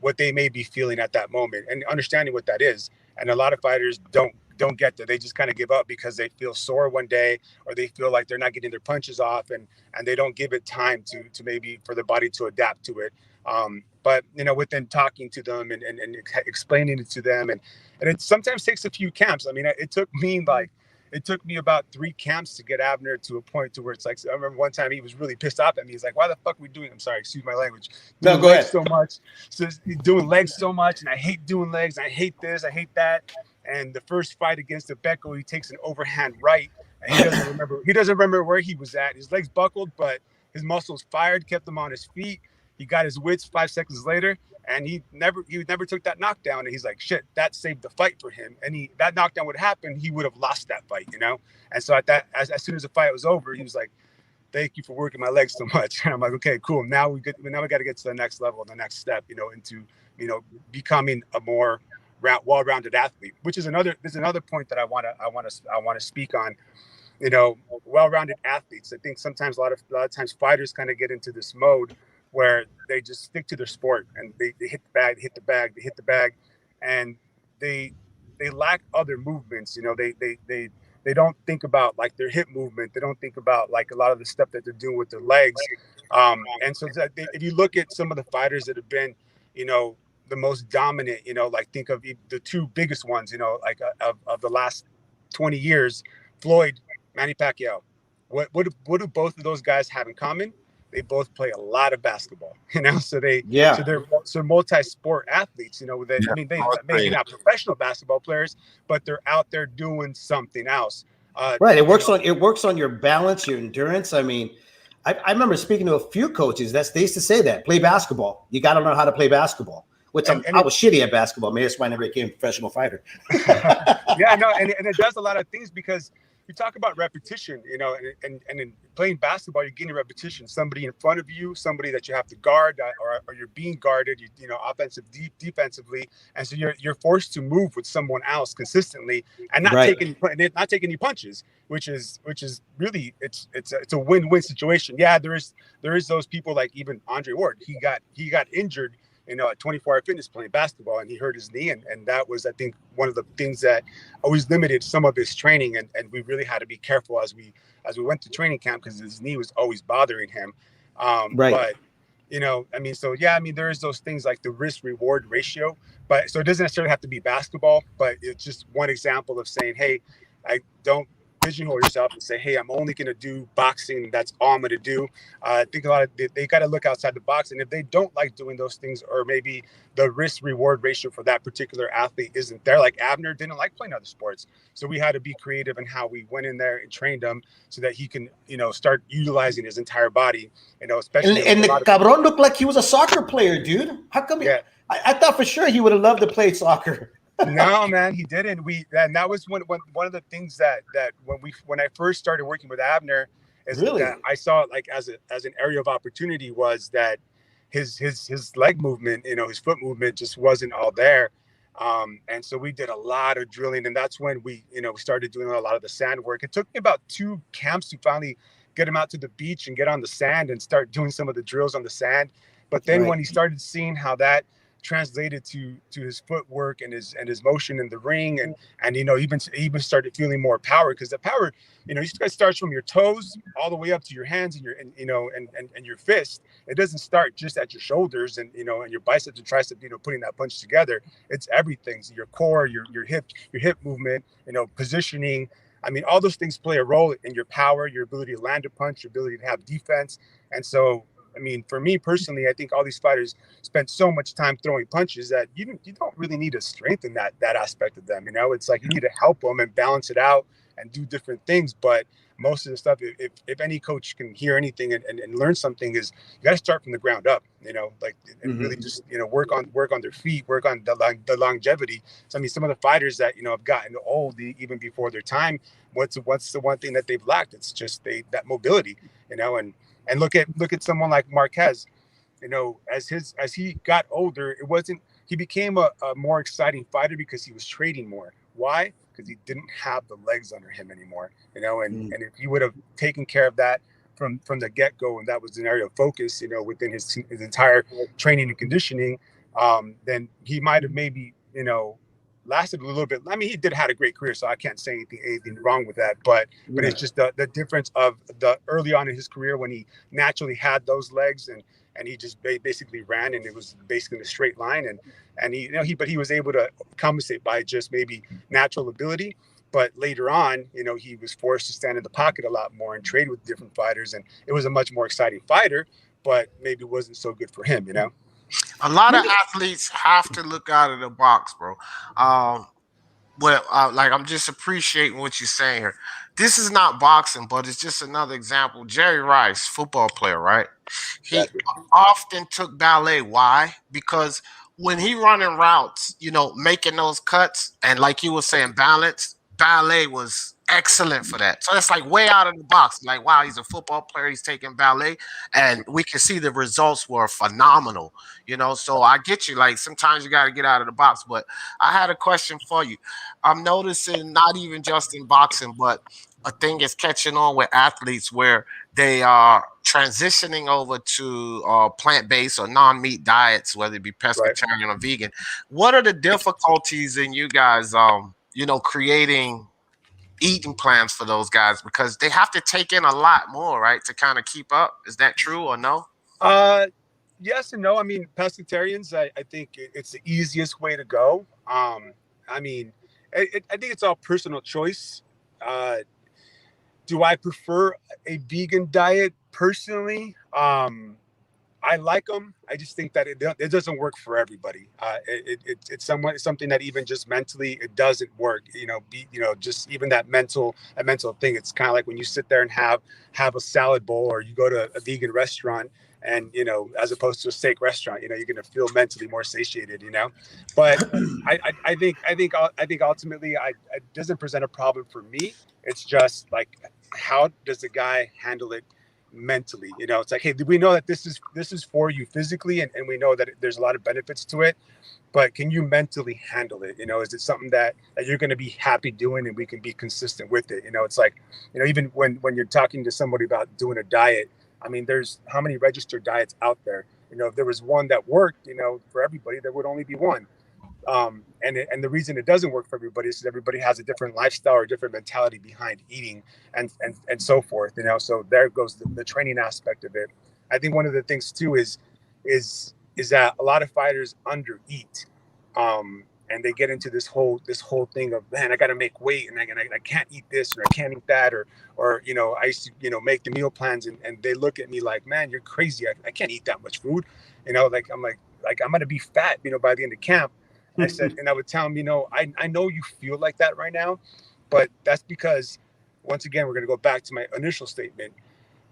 S8: what they may be feeling at that moment, and understanding what that is. And a lot of fighters don't don't get there. They just kind of give up because they feel sore one day, or they feel like they're not getting their punches off, and they don't give it time to maybe for the body to adapt to it. But within talking to them and explaining it to them, and it sometimes takes a few camps. I mean, it took me about 3 camps to get Abner to a point to where it's like, I remember one time he was really pissed off at me. He's like, "Why the fuck are we doing?" I'm sorry, excuse my language.
S5: No, go ahead.
S8: So much, so he's doing legs so much, and I hate doing legs. I hate this, I hate that. And the first fight against Abeko, he takes an overhand right, and he doesn't remember. He doesn't remember where he was at. His legs buckled, but his muscles fired, kept him on his feet. He got his wits 5 seconds later, and he never took that knockdown. And he's like, shit, that saved the fight for him. And that knockdown would happen, he would have lost that fight, And so as soon as the fight was over, he was like, "Thank you for working my legs so much." And I'm like, okay, cool. Now we got to get to the next level, the next step, into becoming a more well-rounded athlete, which is another point that I want to speak on. Well-rounded athletes. I think sometimes a lot of times fighters kind of get into this mode where they just stick to their sport, and they hit the bag, and they lack other movements. They don't think about like their hip movement. They don't think about like a lot of the stuff that they're doing with their legs. And so if you look at some of the fighters that have been, the most dominant, like think of the 2 biggest ones, like of the last 20 years, Floyd, Manny Pacquiao. What do both of those guys have in common? They both play a lot of basketball, so they're multi-sport athletes, they maybe not professional basketball players, but they're out there doing something else.
S5: Right. It works on your balance, your endurance. I mean, I remember speaking to a few coaches they used to say that play basketball. You got to learn how to play basketball, which I was shitty at basketball. Maybe that's why I never became a professional fighter.
S8: Yeah, no. And it does a lot of things because you talk about repetition, and in playing basketball, you're getting repetition. Somebody in front of you, somebody that you have to guard, or you're being guarded, defensively, and so you're forced to move with someone else consistently and not taking any punches, which is really it's a win-win situation. Yeah, there is those people like even Andre Ward. He got injured at 24-Hour Fitness playing basketball, and he hurt his knee, and that was, I think, one of the things that always limited some of his training, and we really had to be careful as we went to training camp because his knee was always bothering him. But there is those things like the risk reward ratio, but so it doesn't necessarily have to be basketball, but it's just one example of saying, hey, I don't pigeonhole yourself and say, hey, I'm only going to do boxing. That's all I'm going to do. I think a lot of they got to look outside the box. And if they don't like doing those things, or maybe the risk reward ratio for that particular athlete isn't there, like Abner didn't like playing other sports. So we had to be creative in how we went in there and trained him so that he can, start utilizing his entire body, especially. And the
S5: cabron looked like he was a soccer player, dude. How come? Yeah. I thought for sure he would have loved to play soccer.
S8: No, man, he didn't. And that was one of the things that when I first started working with Abner, that I saw like as an area of opportunity was that his leg movement, his foot movement just wasn't all there. And so we did a lot of drilling, and that's when we started doing a lot of the sand work. It took me about 2 camps to finally get him out to the beach and get on the sand and start doing some of the drills on the sand. But then when he started seeing how that translated to his footwork and his motion in the ring, and even started feeling more power, because the power starts from your toes all the way up to your hands and your fist. It doesn't start just at your shoulders and and your biceps and triceps, putting that punch together. It's everything. So your core, your hip movement, positioning. I mean, all those things play a role in your power, your ability to land a punch, your ability to have defense. And so, I mean, for me personally, I think all these fighters spend so much time throwing punches that you don't really need to strengthen that aspect of them. It's like you need to help them and balance it out and do different things. But most of the stuff, if any coach can hear anything and learn something, is you got to start from the ground up. And really just work on their feet, work on the longevity. So I mean, some of the fighters that have gotten old even before their time, what's the one thing that they've lacked? It's just that mobility. And look at someone like Marquez, as he got older, he became a more exciting fighter because he was trading more. Why? Because he didn't have the legs under him anymore, and if he would have taken care of that from the get-go, and that was an area of focus, within his entire training and conditioning, then he might have maybe, lasted a little bit. I mean, he did had a great career, so I can't say anything wrong with that. But it's just the difference of the early on in his career when he naturally had those legs and he just basically ran, and it was basically in a straight line, and he was able to compensate by just maybe natural ability. But later on, he was forced to stand in the pocket a lot more and trade with different fighters, and it was a much more exciting fighter, but maybe it wasn't so good for him,
S7: A lot of athletes have to look out of the box, bro. Like I'm just appreciating what you're saying here. This is not boxing, but it's just another example. Jerry Rice, football player, right? He often took ballet. Why? Because when he running routes, making those cuts, and like you were saying, ballet was excellent for that. So it's like way out of the box. Like, wow, he's a football player. He's taking ballet, and we can see the results were phenomenal. So I get you. Like sometimes you got to get out of the box. But I had a question for you. I'm noticing not even just in boxing, but a thing is catching on with athletes where they are transitioning over to plant-based or non-meat diets, whether it be pescatarian or vegan. What are the difficulties in you guys, creating eating plans for those guys? Because they have to take in a lot more, right, to kind of keep up. Is that true or no?
S8: Yes and no. I mean, pescatarians, I think it's the easiest way to go. I mean, I think it's all personal choice. Do I prefer a vegan diet personally? I like them. I just think that it doesn't work for everybody. It's something that even just mentally it doesn't work. Just even that mental thing. It's kind of like when you sit there and have a salad bowl, or you go to a vegan restaurant, and as opposed to a steak restaurant, you're going to feel mentally more satiated. But I think ultimately it doesn't present a problem for me. It's just like, how does the guy handle it mentally? It's like, hey, we know that this is for you physically, and we know that there's a lot of benefits to it, but can you mentally handle it? Is it something that you're going to be happy doing, and we can be consistent with it? It's like, even when you're talking to somebody about doing a diet, I mean, there's how many registered diets out there? If there was one that worked, for everybody, there would only be one. And the reason it doesn't work for everybody is because everybody has a different lifestyle or different mentality behind eating and so forth. So there goes the training aspect of it. I think one of the things too is that a lot of fighters undereat, and they get into this whole thing of, man, I got to make weight, and I can't eat this, or I can't eat that, or I used to make the meal plans, and they look at me like, man, you're crazy. I can't eat that much food. Like I'm gonna be fat, by the end of camp. I said, and I would tell him, I know you feel like that right now, but that's because, once again, we're going to go back to my initial statement.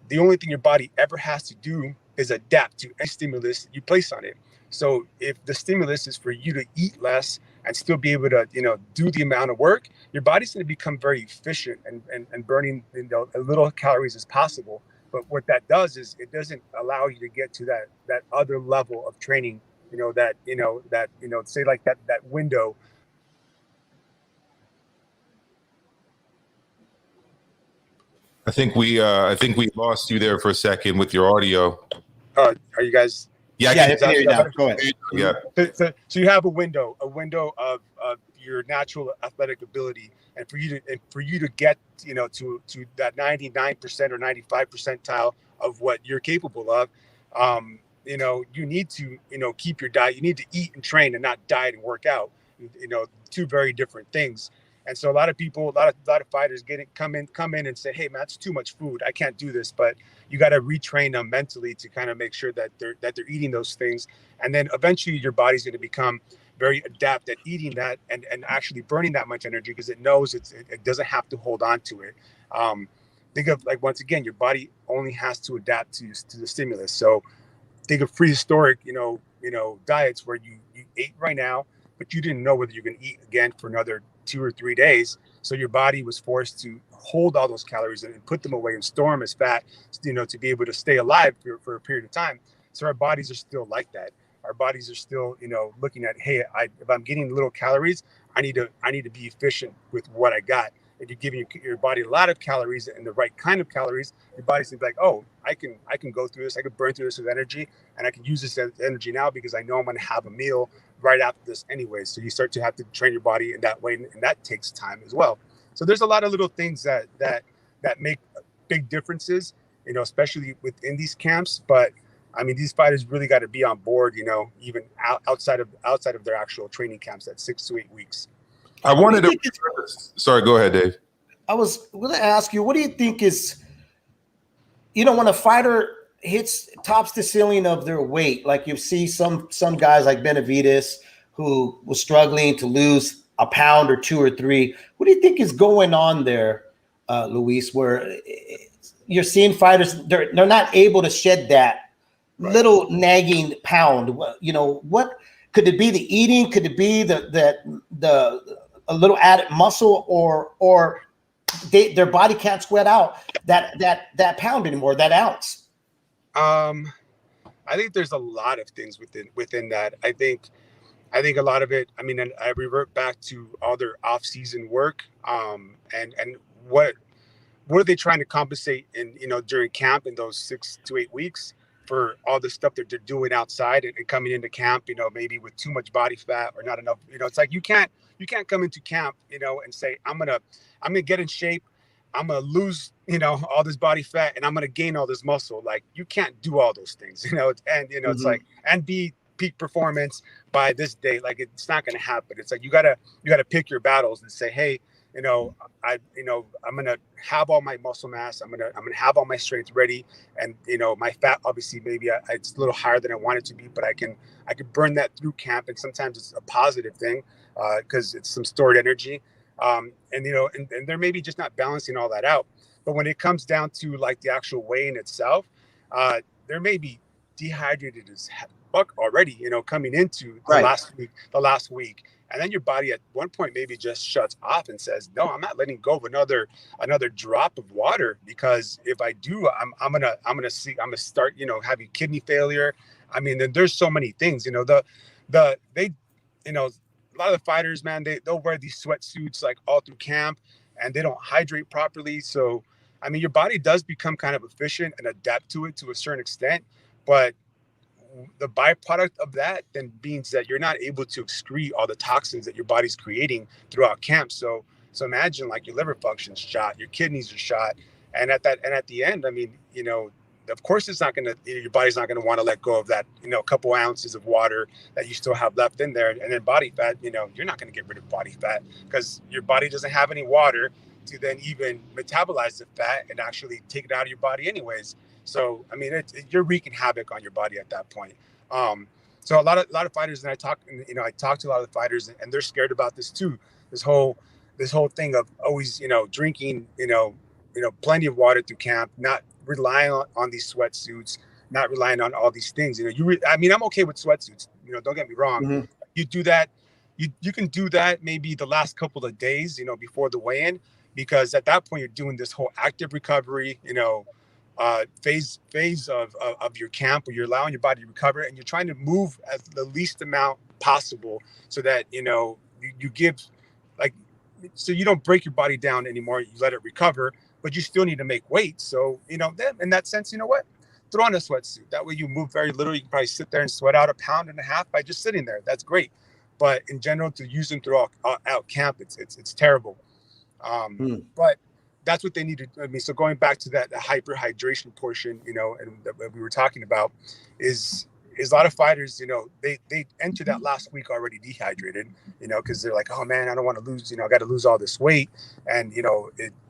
S8: The only thing your body ever has to do is adapt to any stimulus you place on it. So if the stimulus is for you to eat less and still be able to, do the amount of work, your body's going to become very efficient and burning, as little calories as possible. But what that does is it doesn't allow you to get to that other level of training, say like that window.
S4: I think we lost you there for a second with your audio.
S8: Are you guys?
S5: Yeah, I can hear you now. Go ahead.
S4: Yeah.
S8: So you have a window of your natural athletic ability, and for you to get to that 99% or 95 percentile of what you're capable of. You need to, keep your diet. You need to eat and train, and not diet and work out. Two very different things. And so a lot of people, a lot of fighters come in and say, hey man, that's too much food. I can't do this. But you got to retrain them mentally to kind of make sure that they're eating those things. And then eventually your body's going to become very adept at eating that and actually burning that much energy, because it knows it doesn't have to hold on to it. Think of, like, once again, your body only has to adapt to the stimulus. So think of prehistoric, diets where you ate right now, but you didn't know whether you're going to eat again for another 2 or 3 days. So your body was forced to hold all those calories and put them away and store them as fat, to be able to stay alive for a period of time. So our bodies are still like that. Our bodies are still, looking at, hey, if I'm getting little calories, I need to be efficient with what I got. if you're giving your body a lot of calories and the right kind of calories, your body's gonna be like, oh, I can go through this, I can burn through this with energy, and I can use this energy now because I know I'm gonna have a meal right after this anyway. So you start to have to train your body in that way, and that takes time as well. So there's a lot of little things that make big differences, especially within these camps. But I mean, these fighters really got to be on board, even outside of their actual training camps at 6 to 8 weeks.
S4: I wanted to. Sorry, go ahead, Dave.
S5: I was going to ask you, what do you think is, when a fighter tops the ceiling of their weight, like you see some guys like Benavidez who was struggling to lose a pound or 2 or 3. What do you think is going on there, Luis, where you're seeing fighters, they're not able to shed that little nagging pound? What could it be? The eating? Could it be a little added muscle, or their body can't sweat out that pound anymore, that ounce?
S8: I think there's a lot of things within that. I think a lot of it, and I revert back to all their off-season work, and what are they trying to compensate in, during camp in those 6 to 8 weeks for all the stuff that they're doing outside and coming into camp, maybe with too much body fat or not enough. It's like you can't come into camp, and say, I'm gonna get in shape, I'm gonna lose, all this body fat, and I'm gonna gain all this muscle. Like, you can't do all those things, it's like, and be peak performance by this day. Like, it's not gonna happen. It's like you gotta pick your battles and say, hey, I'm gonna have all my muscle mass. I'm gonna have all my strength ready, and my fat, obviously, maybe it's a little higher than I want it to be, but I can burn that through camp, and sometimes it's a positive thing because it's some stored energy, and they're maybe just not balancing all that out. But when it comes down to like the actual weigh-in itself, they're maybe dehydrated as fuck already, coming into the last week. And then your body at one point maybe just shuts off and says, no, I'm not letting go of another drop of water, because if I do, I'm gonna start, having kidney failure. Then there's so many things, a lot of the fighters, man, they'll wear these sweatsuits like all through camp, and they don't hydrate properly. So, your body does become kind of efficient and adapt to it to a certain extent, but the byproduct of that then means that you're not able to excrete all the toxins that your body's creating throughout camp. So imagine, like, your liver function's shot, your kidneys are shot, and at the end, of course it's not gonna, your body's not gonna want to let go of that, a couple ounces of water that you still have left in there. And then body fat, you're not gonna get rid of body fat because your body doesn't have any water to then even metabolize the fat and actually take it out of your body anyways. So, you're wreaking havoc on your body at that point. So a lot of fighters, and I talk to a lot of the fighters, and they're scared about this too. This whole thing of always, drinking, plenty of water through camp, not relying on these sweatsuits, not relying on all these things. I'm okay with sweatsuits. Don't get me wrong. Mm-hmm. You do that. You can do that maybe the last couple of days, before the weigh-in, because at that point you're doing this whole active recovery, phase of your camp, where you're allowing your body to recover, and you're trying to move as the least amount possible, so that you give, like, so you don't break your body down anymore. You let it recover, but you still need to make weight. So then in that sense, throw on a sweatsuit. That way you move very little. You can probably sit there and sweat out 1.5 pounds by just sitting there. That's great. But in general, to use them throughout out camp, it's terrible. But that's what they need to. So going back to that hyperhydration portion, and that we were talking about, is a lot of fighters, they enter that last week already dehydrated, because they're like, oh man, I don't want to lose, I got to lose all this weight, and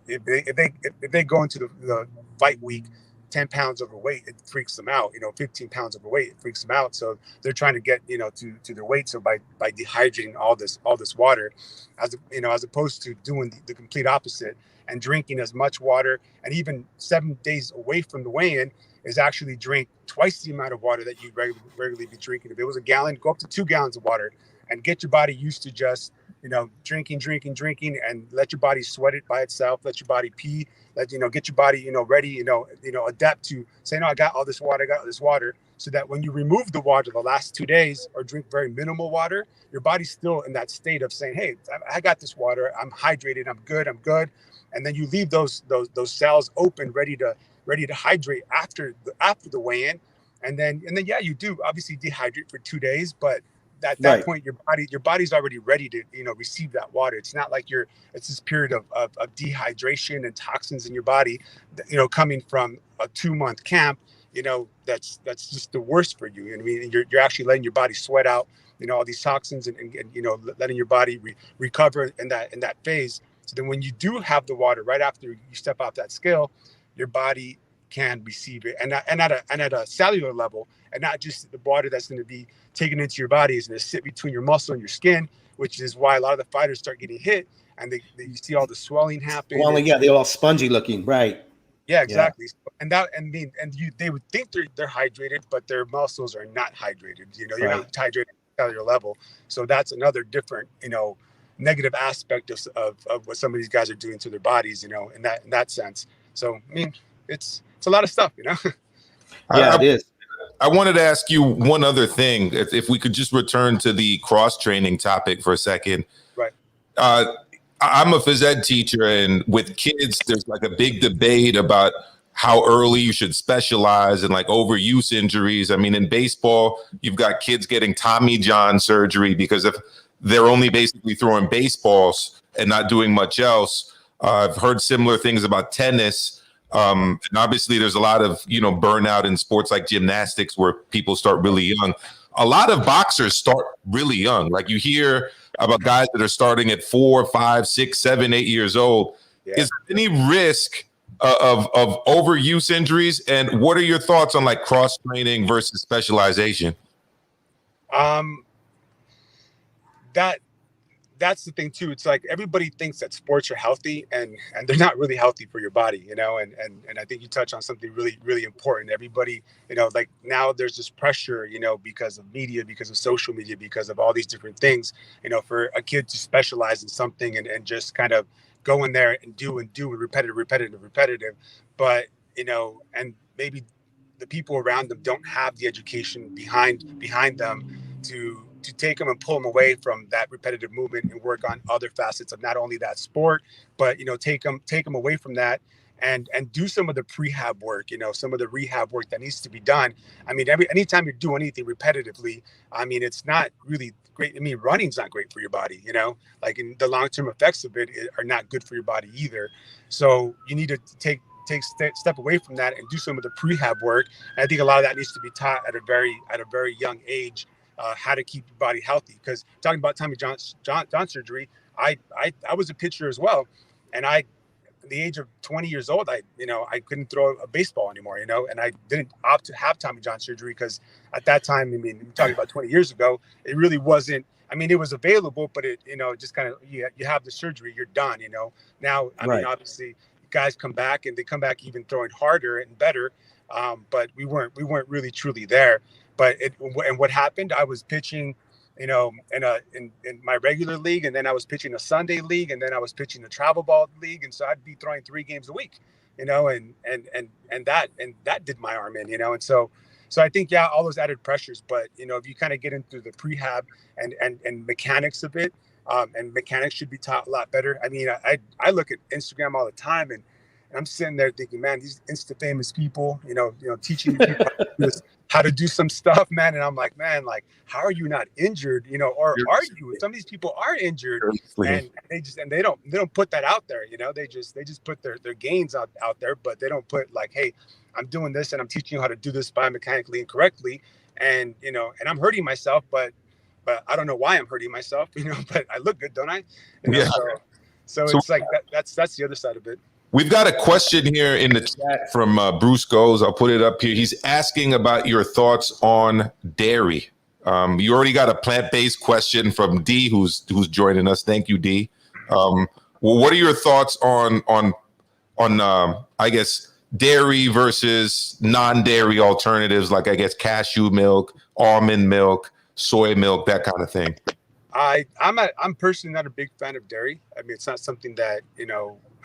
S8: if they go into the fight week 10 pounds overweight, it freaks them out. 15 pounds overweight, it freaks them out. So they're trying to get to their weight. So by dehydrating all this water, as opposed to doing the complete opposite and drinking as much water, and even 7 days away from the weigh-in is actually drink twice the amount of water that you regularly be drinking. If it was a gallon, go up to 2 gallons of water, and get your body used to just drinking, and let your body sweat it by itself. Let your body pee. Get your body ready. Adapt to say, no, I got all this water. so that when you remove the water the last 2 days or drink very minimal water, your body's still in that state of saying, hey, I got this water, I'm hydrated, I'm good. And then you leave those cells open, ready to hydrate after the weigh-in. And then yeah, you do obviously dehydrate for 2 days, but at that point your body's already ready to receive that water. It's not like it's this period of dehydration and toxins in your body, coming from a 2-month camp. That's just the worst for you. I mean, you're actually letting your body sweat out all these toxins and letting your body recover in that phase. So then when you do have the water right after you step off that scale, your body can receive it, and at a cellular level, and not just the water that's going to be taken into your body is going to sit between your muscle and your skin, which is why a lot of the fighters start getting hit, and you see all the swelling happen.
S5: Well, yeah, they're all spongy looking, right?
S8: Yeah, exactly. Yeah. They would think they're hydrated, but their muscles are not hydrated. You're not hydrated at cellular level, so that's another different negative aspect of what some of these guys are doing to their bodies. In that sense. So I mean, it's a lot of stuff.
S5: Yeah, it is.
S4: I wanted to ask you one other thing. If we could just return to the cross-training topic for a second.
S8: Right.
S4: I'm a phys ed teacher, and with kids, there's like a big debate about how early you should specialize and like overuse injuries. I mean, in baseball, you've got kids getting Tommy John surgery because if they're only basically throwing baseballs and not doing much else. I've heard similar things about tennis. And obviously there's a lot of, burnout in sports like gymnastics where people start really young. A lot of boxers start really young. Like you hear about guys that are starting at 4, 5, 6, 7, 8 years old. Yeah. Is there any risk of overuse injuries? And what are your thoughts on like cross training versus specialization?
S8: That's the thing too. It's like everybody thinks that sports are healthy and they're not really healthy for your body, and I think you touch on something really, really important. Everybody, like now there's this pressure, because of media, because of social media, because of all these different things, for a kid to specialize in something and just kind of go in there and do repetitive. But, and maybe the people around them don't have the education behind them to take them and pull them away from that repetitive movement and work on other facets of not only that sport, but take them away from that and do some of the prehab work, some of the rehab work that needs to be done. I mean, anytime you do anything repetitively, I mean, it's not really great. I mean, running's not great for your body, like in the long-term effects of it are not good for your body either. So you need to step away from that and do some of the prehab work. And I think a lot of that needs to be taught at a very young age. How to keep your body healthy, because talking about Tommy John surgery, I was a pitcher as well, and at the age of 20 years old, I couldn't throw a baseball anymore, and I didn't opt to have Tommy John surgery because at that time, I mean, I'm talking about 20 years ago, it really wasn't. I mean, it was available, but it just kind of you have the surgery, you're done, Now, I mean, obviously, guys come back and they come back even throwing harder and better, but we weren't really truly there. But what happened? I was pitching, in my regular league, and then I was pitching a Sunday league, and then I was pitching a travel ball league, and so I'd be throwing 3 games a week, and that did my arm in, and so I think all those added pressures. But if you kind of get into the prehab and mechanics of it, and mechanics should be taught a lot better. I mean, I look at Instagram all the time, and I'm sitting there thinking, man, these Insta famous people, teaching people how to do some stuff, man. And I'm like, man, like, how are you not injured? Or are you? Some of these people are injured, and they don't put that out there. They just put their gains out there, but they don't put like, hey, I'm doing this and I'm teaching you how to do this biomechanically and correctly. And and I'm hurting myself, but I don't know why I'm hurting myself, but I look good, don't I?
S4: Yeah.
S8: So it's like that's the other side of it.
S4: We've got a question here in the chat from Bruce Goes. I'll put it up here. He's asking about your thoughts on dairy. You already got a plant-based question from D, who's joining us. Thank you, D. Well, what are your thoughts on I guess dairy versus non-dairy alternatives, like I guess cashew milk, almond milk, soy milk, that kind of thing?
S8: I'm personally not a big fan of dairy. I mean, it's not something that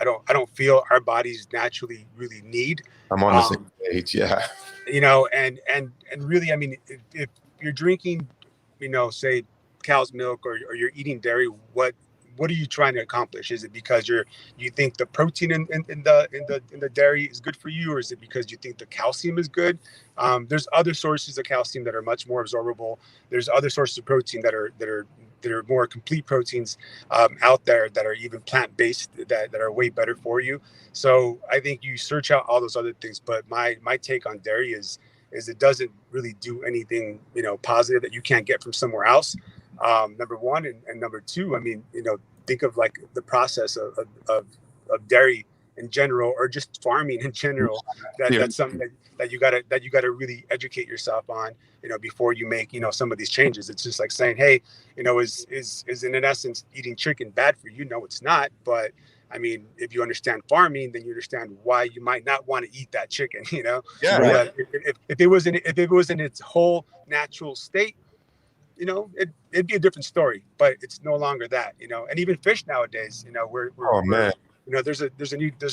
S8: I don't feel our bodies naturally really need.
S4: I'm on the same page. Yeah.
S8: You know, and really, I mean, if you're drinking, you know, say cow's milk, or you're eating dairy, what are you trying to accomplish? Is it because you think the protein in the dairy is good for you, or is it because you think the calcium is good? There's other sources of calcium that are much more absorbable. There's other sources of protein that are more complete proteins out there that are even plant-based that are way better for you. So I think you search out all those other things. But my take on dairy is it doesn't really do anything, you know, positive that you can't get from somewhere else. Number one, and number two, I mean, you know, think of like the process of dairy in general, or just farming in general. That's something that you gotta really educate yourself on, you know, before you make, you know, some of these changes. It's just like saying, hey, you know, is in essence eating chicken bad for you? No, it's not. But I mean, if you understand farming, then you understand why you might not want to eat that chicken, you know?
S4: Yeah.
S8: But if it was in its whole natural state, you know, it'd be a different story, but it's no longer that, you know. And even fish nowadays, you know, we're
S4: man.
S8: you know, there's a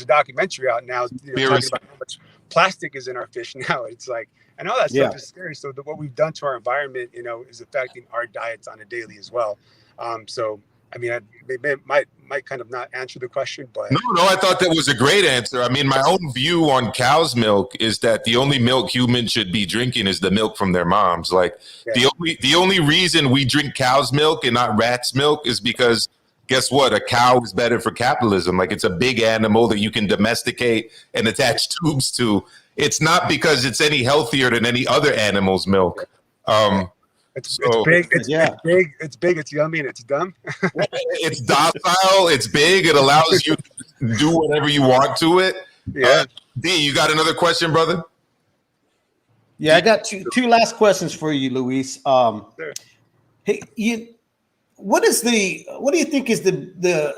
S8: documentary out now, you know, talking about how much plastic is in our fish now. It's like, and all that stuff is scary. So what we've done to our environment, you know, is affecting our diets on a daily as well. So I mean, I might kind of not answer the question, but
S4: no, I thought that was a great answer. I mean, my own view on cow's milk is that the only milk humans should be drinking is the milk from their moms. Like the only reason we drink cow's milk and not rat's milk is because guess what? A cow is better for capitalism. Like, it's a big animal that you can domesticate and attach tubes to. It's not because it's any healthier than any other animal's milk.
S8: It's big, it's big, it's yummy, and it's dumb.
S4: It's docile, it's big, it allows you to do whatever you want to it.
S5: Yeah.
S4: D, you got another question, brother?
S5: Yeah, I got two last questions for you, Luis.
S8: Sure.
S5: Hey, what do you think is the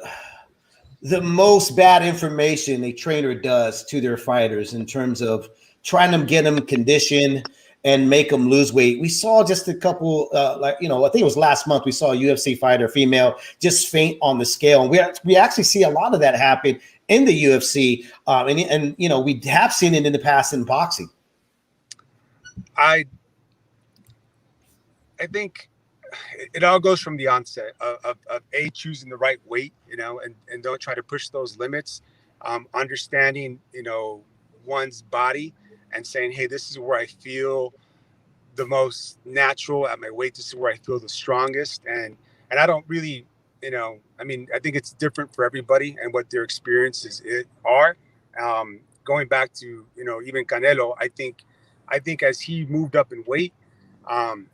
S5: most bad information a trainer does to their fighters in terms of trying to get them conditioned and make them lose weight? We saw just a couple, I think it was last month, we saw a UFC fighter, female, just faint on the scale. And we actually see a lot of that happen in the UFC. And you know, we have seen it in the past in boxing.
S8: I think it all goes from the onset of choosing the right weight, you know, and don't try to push those limits. Understanding, you know, one's body and saying, hey, this is where I feel the most natural at my weight. This is where I feel the strongest. And I don't really, you know, I mean, I think it's different for everybody and what their experiences are. Going back to, you know, even Canelo, I think as he moved up in weight,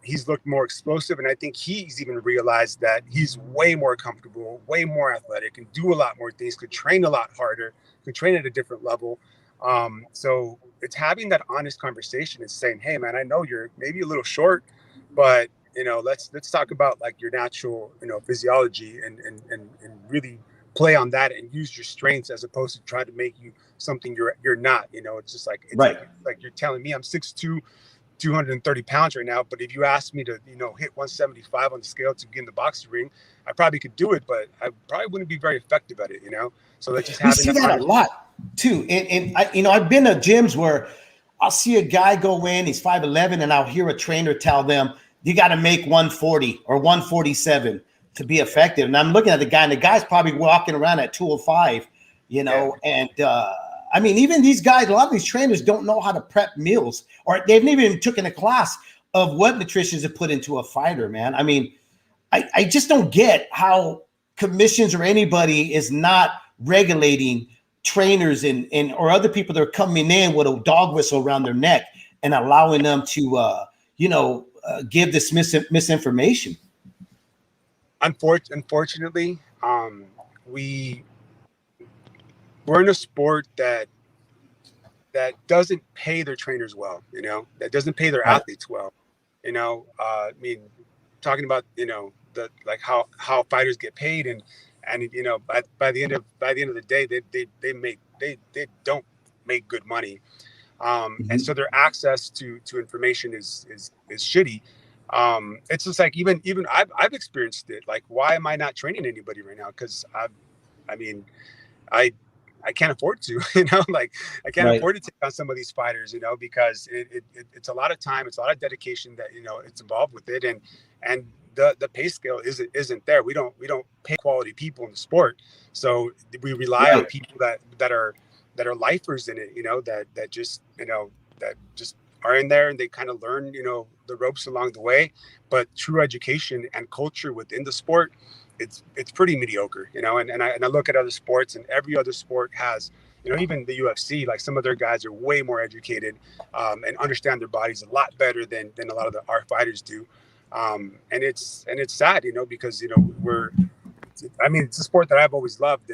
S8: he's looked more explosive. And I think he's even realized that he's way more comfortable, way more athletic, and do a lot more things, could train a lot harder, could train at a different level. So it's having that honest conversation and saying, hey man, I know you're maybe a little short, but you know, let's talk about like your natural, you know, physiology and really play on that and use your strengths as opposed to trying to make you something you're not. You know, it's just like, it's
S5: right.
S8: Like you're telling me I'm 6'2", 230 pounds right now, but if you asked me to, you know, hit 175 on the scale to get in the boxing ring, I probably could do it, but I probably wouldn't be very effective at it, you know? So that's just having
S5: we see that a lot too. And I, you know, I've been to gyms where I'll see a guy go in, he's 5'11", and I'll hear a trainer tell them, you got to make 140 or 147 to be effective. And I'm looking at the guy, and the guy's probably walking around at 205, you know, and I mean, even these guys, a lot of these trainers don't know how to prep meals, or they've never even taken a class of what nutrition is put into a fighter, man. I mean, I just don't get how commissions or anybody is not regulating trainers and or other people that are coming in with a dog whistle around their neck and allowing them to, give this misinformation.
S8: Unfortunately, we're in a sport that doesn't pay their trainers well, you know, that doesn't pay their athletes well, you know. I mean, talking about, you know, the like how fighters get paid and you know, by the end of the day, they don't make good money, and so their access to information is shitty. It's just like even I've experienced it. Like, why am I not training anybody right now? Because I I can't afford to, like I can't afford to take on some of these fighters, because it's a lot of time, it's a lot of dedication that, it's involved with it. And the pay scale isn't there. We don't pay quality people in the sport. So we rely on people that are lifers in it, that just are in there and they kind of learn, the ropes along the way. But true education and culture within the sport, it's pretty mediocre, and I look at other sports, and every other sport has, even the UFC, like some of their guys are way more educated and understand their bodies a lot better than a lot of our fighters do. And it's sad, because, it's a sport that I've always loved,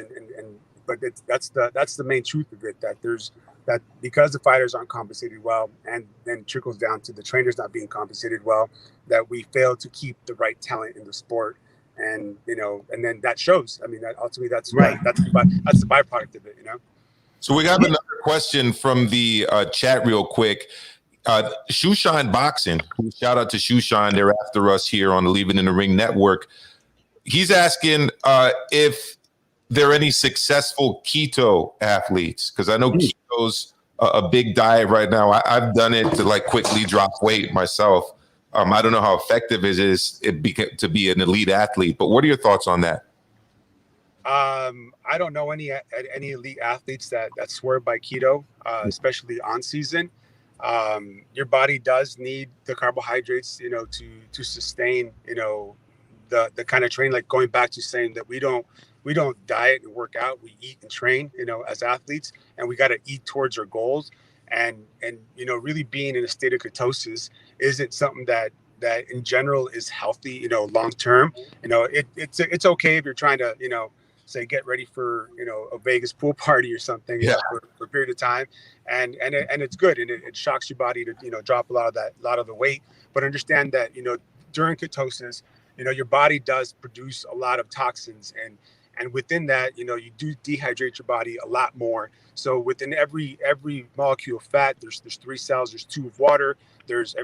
S8: but that's the main truth of it, that because the fighters aren't compensated well, and then trickles down to the trainers not being compensated well, that we fail to keep the right talent in the sport. And, and then that shows. I mean, ultimately that's right. That's the byproduct of it,
S4: So we got another question from the chat real quick. Shoeshine Boxing, shout out to Shoeshine. They're after us here on the Leave It in the Ring network. He's asking if there are any successful keto athletes, because I know keto's a big diet right now. I've done it to like quickly drop weight myself. I don't know how effective it is to be an elite athlete, but what are your thoughts on that?
S8: I don't know any elite athletes that swear by keto, especially on season. Your body does need the carbohydrates, to sustain, the kind of training, like going back to saying that we don't diet and work out, we eat and train, as athletes, and we got to eat towards our goals. And really being in a state of ketosis isn't something that in general is healthy, long term. It's okay if you're trying to, say get ready for, a Vegas pool party or something, for a period of time, and it's good, and it shocks your body to, drop a lot of the weight. But understand that, during ketosis, your body does produce a lot of toxins, and within that, you do dehydrate your body a lot more. So within every molecule of fat, there's 3 cells, there's 2 of water. There's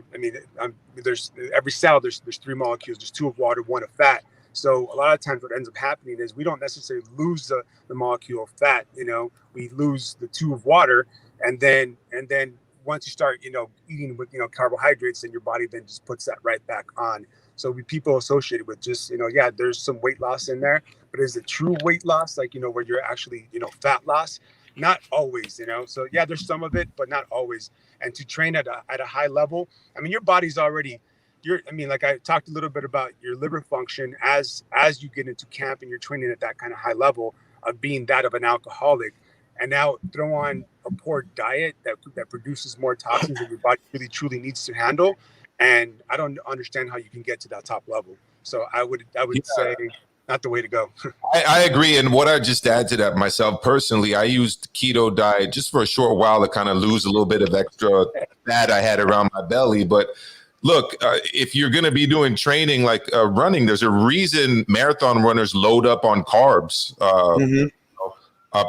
S8: every cell, there's 3 molecules, there's 2 of water, 1 of fat. So a lot of times what ends up happening is we don't necessarily lose the molecule of fat, we lose the 2 of water. And then once you start, eating with, carbohydrates, then your body then just puts that right back on. So people associated with just, there's some weight loss in there, but is it true weight loss? Like, where you're actually, fat loss? Not always, So yeah, there's some of it, but not always. And to train at a high level, I mean, your body's already, like I talked a little bit about your liver function as you get into camp and you're training at that kind of high level of being that of an alcoholic. And now throw on a poor diet that produces more toxins than your body really truly needs to handle. And I don't understand how you can get to that top level. So I would say not the way to go.
S4: I agree. And what I just add to that myself personally, I used keto diet just for a short while to kind of lose a little bit of extra fat I had around my belly. But look, if you're going to be doing training like running, there's a reason marathon runners load up on carbs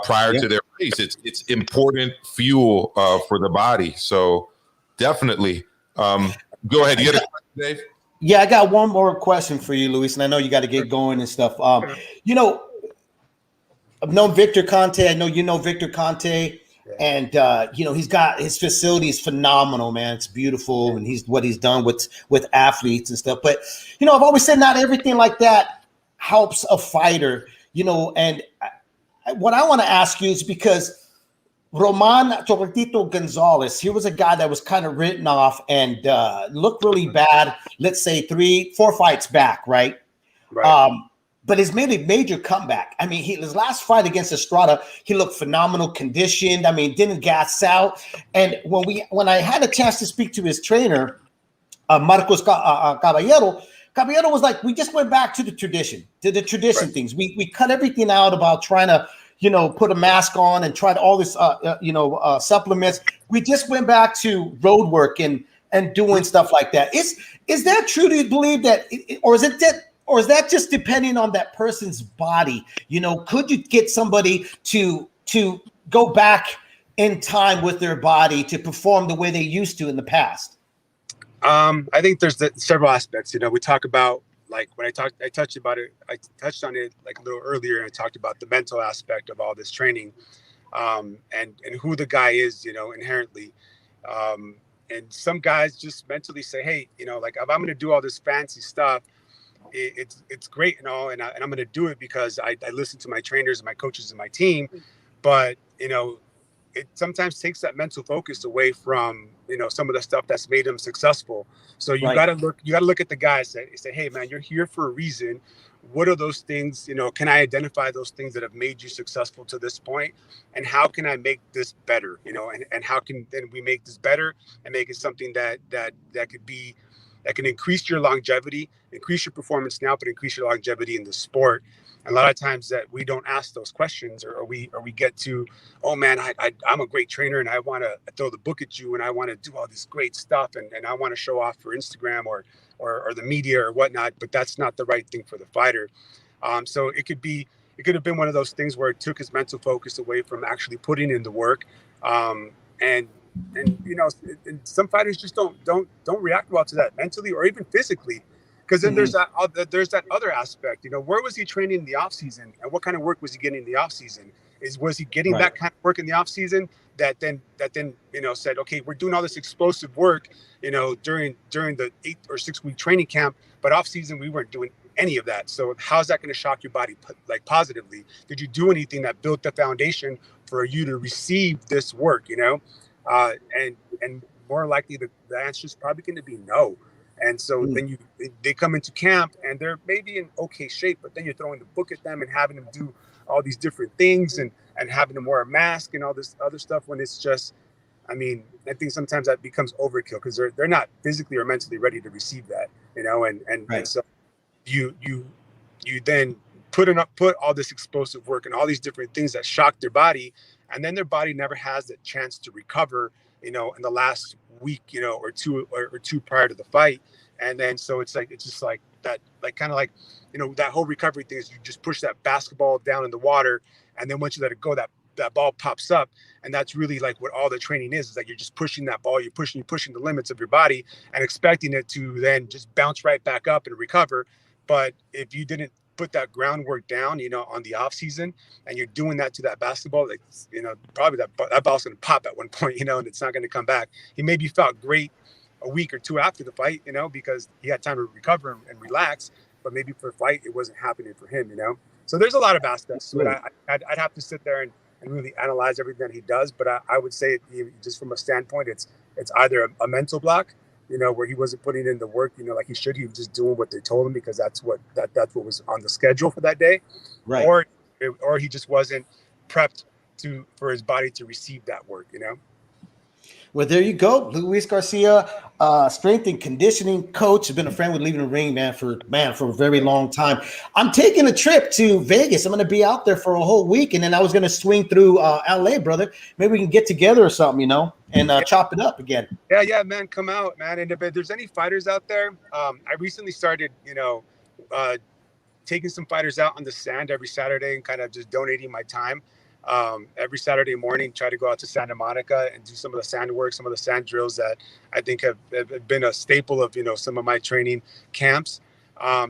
S4: prior to their race. It's important fuel for the body. So definitely. Go ahead. You got a question, Dave?
S5: Yeah, I got one more question for you, Luis, and I know you got to get going and stuff. I've known Victor Conte. I know you know Victor Conte, and he's got his facility is phenomenal, man. It's beautiful, and what he's done with athletes and stuff. But I've always said not everything like that helps a fighter. And what I want to ask you is because Roman Chocolatito Gonzalez, he was a guy that was kind of written off and looked really bad, let's say 3-4 fights back, right? But he's made a major comeback. I mean, his last fight against Estrada, he looked phenomenal, conditioned. I mean, didn't gas out. And when I had a chance to speak to his trainer, Marcos Caballero was like, we just went back to the tradition things. We cut everything out about trying to put a mask on and tried all this, supplements. We just went back to road work and doing stuff like that. Is that true? Do you believe that, or is that just depending on that person's body? Could you get somebody to go back in time with their body to perform the way they used to in the past?
S8: I think there's several aspects. We talk about, like when I touched on it like a little earlier, and I talked about the mental aspect of all this training. and who the guy is, inherently. And some guys just mentally say, hey, like if I'm going to do all this fancy stuff, it's great and all, and I'm going to do it because I listen to my trainers and my coaches and my team, but it sometimes takes that mental focus away from some of the stuff that's made them successful. So you got to look at the guys and say, hey man, you're here for a reason. What are those things? Can I identify those things that have made you successful to this point, and how can I make this better? And how can then we make this better and make it something that can increase your longevity, increase your performance now, but increase your longevity in the sport. And a lot of times that we don't ask those questions, or we get to, oh man, I'm a great trainer and I want to throw the book at you and I want to do all this great stuff and I want to show off for Instagram or the media or whatnot, but that's not the right thing for the fighter. So it could have been one of those things where it took his mental focus away from actually putting in the work. And some fighters just don't react well to that mentally or even physically. Because then there's that other aspect, where was he training in the off season and what kind of work was he getting in the off season? Was he getting that kind of work in the off season that then said, okay, we're doing all this explosive work, during the 8 or 6 week training camp, but off season we weren't doing any of that. So how's that going to shock your body like positively? Did you do anything that built the foundation for you to receive this work? And more likely the answer is probably going to be no. And so then they come into camp and they're maybe in okay shape, but then you're throwing the book at them and having them do all these different things and having them wear a mask and all this other stuff when it's just, I think sometimes that becomes overkill because they're not physically or mentally ready to receive that, and so you then put all this explosive work and all these different things that shock their body, and then their body never has the chance to recover, in the last week, or two prior to the fight. And then, so it's just like that, like, kind of like, that whole recovery thing is you just push that basketball down in the water. And then once you let it go, that ball pops up. And that's really like what all the training is like, you're just pushing that ball, you're pushing the limits of your body and expecting it to then just bounce right back up and recover. But if you didn't put that groundwork down, on the off season, and you're doing that to that basketball, like, probably that ball's going to pop at one point, and it's not going to come back. He maybe felt great a week or two after the fight, because he had time to recover and relax, but maybe for the fight, it wasn't happening for him, So there's a lot of aspects to it. I'd have to sit there and really analyze everything that he does, but I would say just from a standpoint, it's either a mental block, where he wasn't putting in the work, like he should. He was just doing what they told him because that's what was on the schedule for that day, right? Or he just wasn't prepped for his body to receive that work,
S5: Well, there you go, Luis Garcia, strength and conditioning coach. Has been a friend with Leaving the Ring, for a very long time. I'm taking a trip to Vegas. I'm going to be out there for a whole week, and then I was going to swing through LA, brother. Maybe we can get together or something, and chop it up again.
S8: Yeah, man, come out, man. And if there's any fighters out there, I recently started, taking some fighters out on the sand every Saturday and kind of just donating my time. Every Saturday morning, try to go out to Santa Monica and do some of the sand work, some of the sand drills that I think have been a staple of, some of my training camps.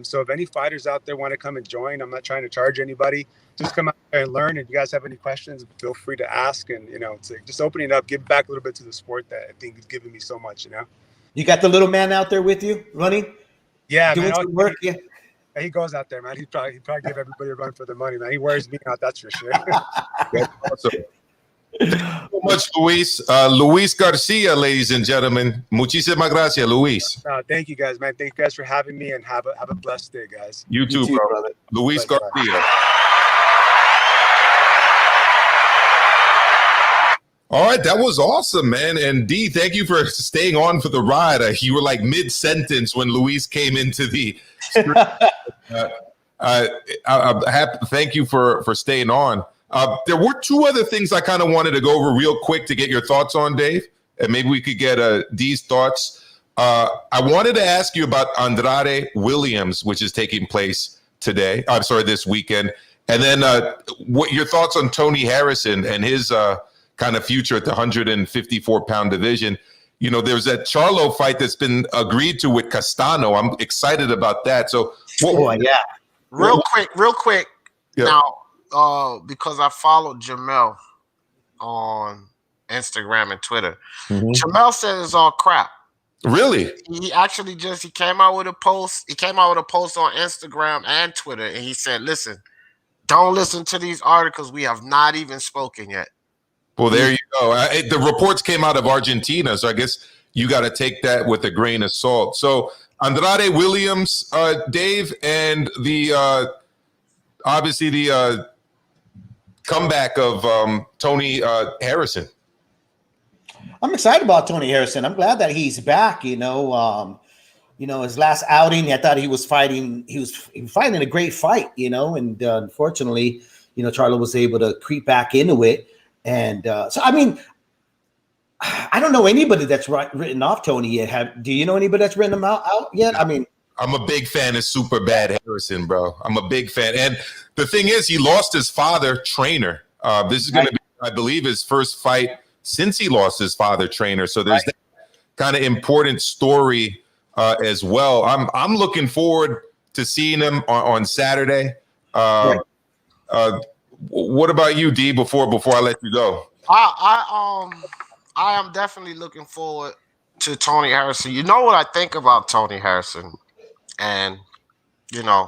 S8: So if any fighters out there want to come and join, I'm not trying to charge anybody. Just come out there and learn. If you guys have any questions, feel free to ask. And, it's like just opening up, give back a little bit to the sport that I think is giving me so much,
S5: You got the little man out there with you running?
S8: Yeah,
S5: doing
S8: man,
S5: some work, yeah.
S8: He goes out there, man. He'd probably give everybody a run for their money, man. He wears me out, that's for sure.
S4: That's awesome. Thank you so much, Luis. Luis Garcia, ladies and gentlemen. Muchísimas gracias, Luis.
S8: Thank you, guys, man. Thank you guys for having me, and have a blessed day, guys.
S4: You too, bro. Brother. Luis Garcia. All right, that was awesome, man. And D, thank you for staying on for the ride. You were like mid-sentence when Luis came into the thank you for staying on. There were two other things I kind of wanted to go over real quick to get your thoughts on, Dave, and maybe we could get D's thoughts. I wanted to ask you about Andrade Williams, which is taking place today. I'm sorry, this weekend. And then what your thoughts on Tony Harrison and his kind of future at the 154-pound division. There's that Charlo fight that's been agreed to with Castano. I'm excited about that. So,
S7: real quick. Yeah. Now, because I followed Jamel, on Instagram and Twitter.
S4: Mhm.
S7: Jamel said it's all crap.
S4: Really?
S7: He actually he came out with a post. He came out with a post on Instagram and Twitter, and he said, "Listen, don't listen to these articles. We have not even spoken yet."
S4: Well, there you go. The reports came out of Argentina, so I guess you got to take that with a grain of salt. So Andrade Williams, Dave, and the obviously the comeback of Tony Harrison.
S5: I'm excited about Tony Harrison. I'm glad that he's back. You know, his last outing, I thought he was fighting. He was fighting a great fight. You know, and unfortunately, Charlo was able to creep back into it. And so, I mean, I don't know anybody that's written off Tony yet. Do you know anybody that's written him out yet? I mean,
S4: I'm a big fan of Super Bad Harrison, bro. I'm a big fan. And the thing is, he lost his father, trainer. This is going to be, I believe, his first fight since he lost his father, trainer. So there's that kind of important story as well. I'm looking forward to seeing him on Saturday. What about you, D? Before I let you go,
S7: I am definitely looking forward to Tony Harrison. You know what I think about Tony Harrison, and a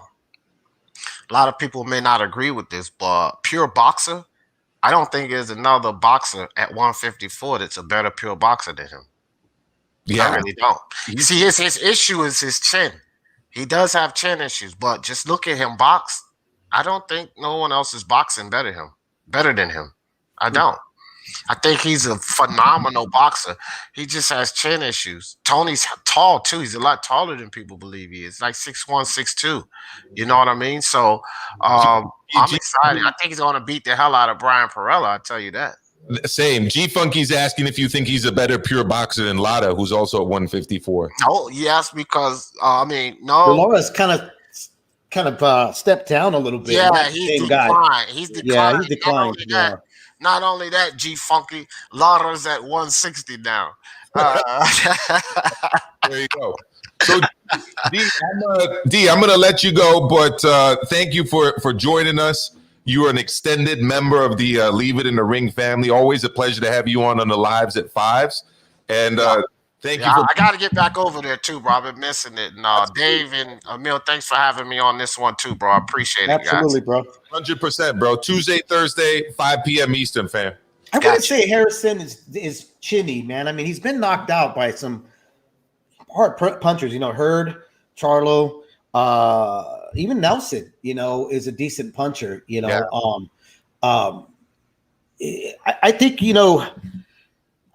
S7: lot of people may not agree with this, but pure boxer, I don't think there's another boxer at 154 that's a better pure boxer than him.
S4: Yeah,
S7: I really don't. You see, his issue is his chin. He does have chin issues, but just look at him box. I don't think no one else is boxing better than him. I don't. I think he's a phenomenal boxer. He just has chin issues. Tony's tall too. He's a lot taller than people believe he is. Like 6'1", 6'2". You know what I mean? So I'm excited. I think he's going to beat the hell out of Brian Perella. I tell you that.
S4: Same. G Funky's asking if you think he's a better pure boxer than Lara, who's also at 154.
S7: Oh yes, because no.
S5: Lara's kind of stepped down a little bit.
S7: Yeah, he's declined. He's declined.
S5: Yeah, he's declined.
S7: Not only that, G Funky, Lara's at 160 now.
S4: There you go. So, D, I'm gonna let you go, but thank you for joining us. You are an extended member of the Leave It in the Ring family. Always a pleasure to have you on the Lives at Fives. And thank you.
S7: I got to get back over there too, bro. I've been missing it. And Dave and Emil, thanks for having me on this one too, bro. I appreciate it, guys.
S5: Absolutely, bro.
S4: 100%, bro. Tuesday, Thursday, 5 p.m. Eastern, fam.
S5: I wouldn't say Harrison is chinny, man. I mean, he's been knocked out by some hard punchers. Hurd, Charlo, even Nelson. Is a decent puncher. I think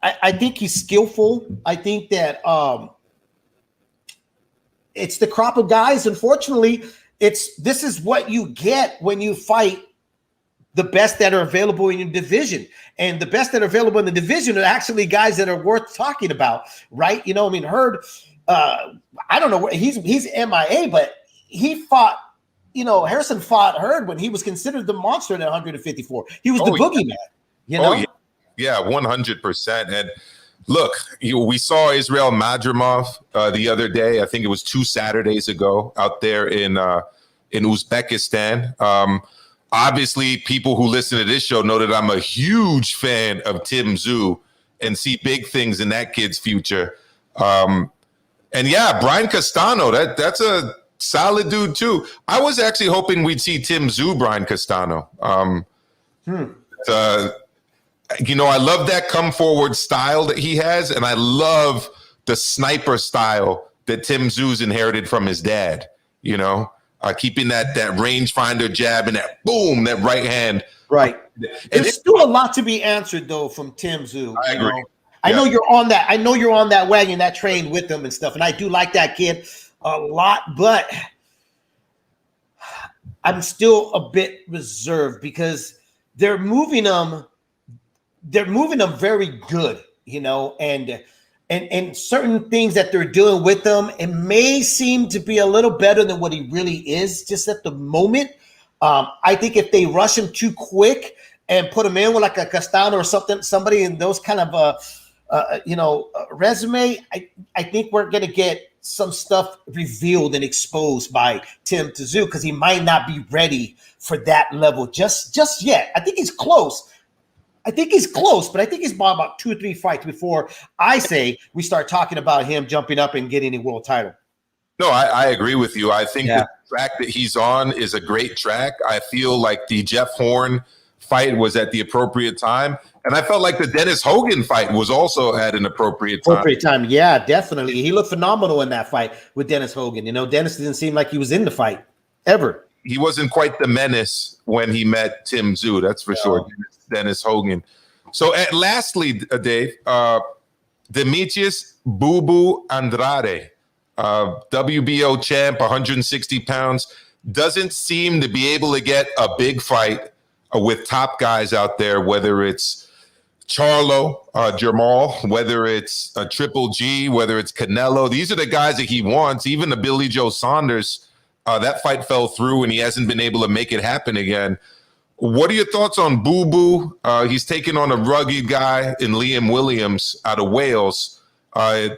S5: I think he's skillful. I think that it's the crop of guys. Unfortunately, this is what you get when you fight the best that are available in your division. And the best that are available in the division are actually guys that are worth talking about, right? Hurd, I don't know where he's MIA, but he fought, Harrison fought Hurd when he was considered the monster at 154. He was the boogeyman,
S4: Yeah, 100%. And look, we saw Israel Madrimov the other day. I think it was 2 Saturdays ago out there in Uzbekistan. Obviously, people who listen to this show know that I'm a huge fan of Tim Tszyu and see big things in that kid's future. And yeah, Brian Castano, that's a solid dude too. I was actually hoping we'd see Tim Tszyu, Brian Castano. I love that come forward style that he has, and I love the sniper style that Tim Tszyu's inherited from his dad. Keeping that rangefinder jab and that boom, that right hand.
S5: Right. There's still a lot to be answered though from Tim Tszyu.
S4: I agree.
S5: I know you're on that. I know you're on that wagon, that train with him and stuff. And I do like that kid a lot, but I'm still a bit reserved because they're moving them very good, and certain things that they're doing with them, it may seem to be a little better than what he really is just at the moment. I think if they rush him too quick and put him in with like a Castano or somebody in those kind of resume, I think we're gonna get some stuff revealed and exposed by Tim Tszyu because he might not be ready for that level just yet. I think he's close. I think he's close, but I think he's about 2 or 3 fights before I say we start talking about him jumping up and getting a world title.
S4: No, I agree with you. I think the track that he's on is a great track. I feel like the Jeff Horn fight was at the appropriate time. And I felt like the Dennis Hogan fight was also at an appropriate time.
S5: Yeah, definitely. He looked phenomenal in that fight with Dennis Hogan. You know, Dennis didn't seem like he was in the fight ever. He
S4: wasn't quite the menace when he met Tim Tszyu, that's for sure. Dennis Hogan. So lastly, Dave, Demetrius Boo Boo Andrade, WBO champ, 160 pounds, doesn't seem to be able to get a big fight with top guys out there, whether it's Charlo, Jamal, whether it's a Triple G, whether it's Canelo. These are the guys that he wants. Even the Billy Joe Saunders, that fight fell through and he hasn't been able to make it happen again. What are your thoughts on Boo Boo? He's taking on a rugged guy in Liam Williams out of Wales.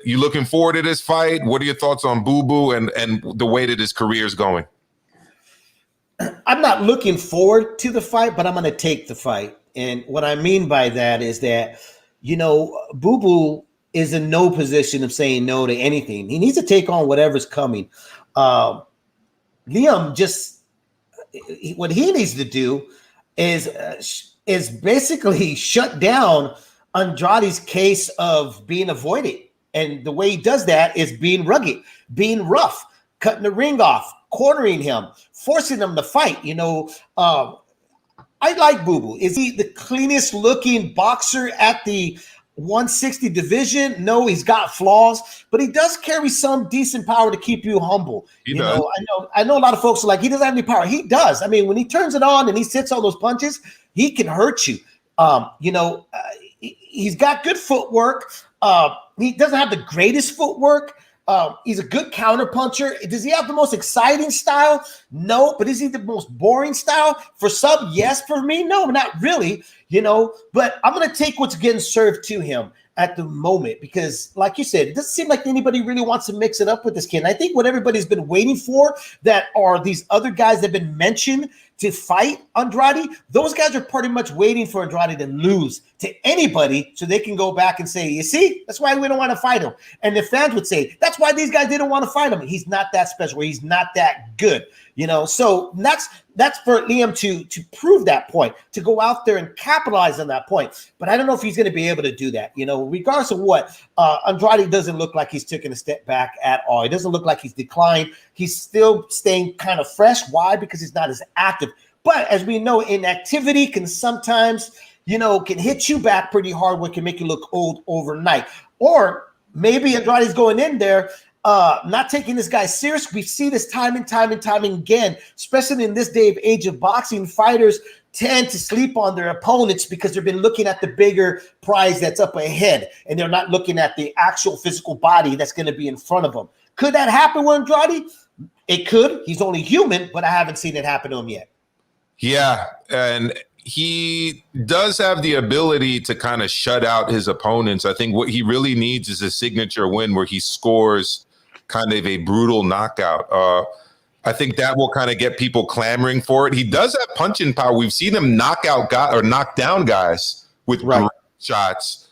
S4: You looking forward to this fight? What are your thoughts on Boo Boo and the way that his career is going?
S5: I'm not looking forward to the fight, but I'm going to take the fight. And what I mean by that is that, you know, Boo Boo is in no position of saying no to anything. He needs to take on whatever's coming. Liam just, what he needs to do is basically shut down Andrade's case of being avoided. And the way he does that is being rugged, being rough, cutting the ring off, cornering him, forcing him to fight. You know, I like Boo Boo. Is he the cleanest looking boxer at the 160 division? No, he's got flaws, but he does carry some decent power to keep you humble.
S4: He does.
S5: I know a lot of folks are like, he doesn't have any power. He does. I mean, when he turns it on and he sits all those punches, he can hurt you. He's got good footwork. He doesn't have the greatest footwork. He's a good counter puncher. Does he have the most exciting style? No. But is he the most boring style? For some, yes. For me, no, not really. You know, but I'm going to take what's getting served to him at the moment because, like you said, it doesn't seem like anybody really wants to mix it up with this kid. And I think what everybody's been waiting for that are these other guys that have been mentioned to fight Andrade. Those guys are pretty much waiting for Andrade to lose to anybody so they can go back and say, you see, that's why we don't want to fight him. And the fans would say, that's why these guys didn't want to fight him. He's not that special. He's not that good. You know, so that's for Liam to prove that point, to go out there and capitalize on that point. But I don't know if he's going to be able to do that. You know, regardless of what, Andrade doesn't look like he's taken a step back at all. He doesn't look like he's declined. He's still staying kind of fresh. Why? Because he's not as active. But as we know, inactivity can sometimes, you know, can hit you back pretty hard, what can make you look old overnight. Or maybe Andrade's going in there not taking this guy serious. We see this time and time again, especially in this day of age of boxing. Fighters tend to sleep on their opponents because they've been looking at the bigger prize that's up ahead, and they're not looking at the actual physical body that's going to be in front of them. Could that happen with Andrade? It could. He's only human, but I haven't seen it happen to him yet.
S4: Yeah, and he does have the ability to kind of shut out his opponents. I think what he really needs is a signature win where he scores kind of a brutal knockout. I think that will kind of get people clamoring for it. He does have punching power. We've seen him knock out guys or knock down guys with shots.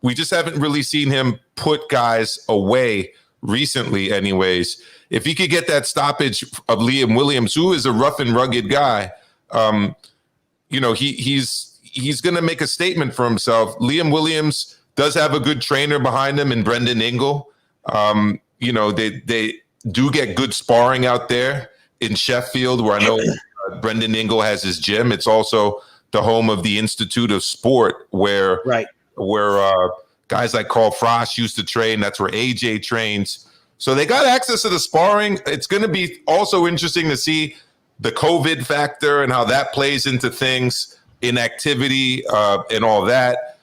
S4: We just haven't really seen him put guys away recently anyways. If he could get that stoppage of Liam Williams, who is a rough and rugged guy, you know, he's going to make a statement for himself. Liam Williams does have a good trainer behind him in Brendan Ingle. You know, they do get good sparring out there in Sheffield, where I know Brendan Ingle has his gym. It's also the home of the Institute of Sport, where guys like Carl Frost used to train. That's where AJ trains. So they got access to the sparring. It's going to be also interesting to see the COVID factor and how that plays into things, inactivity and all that.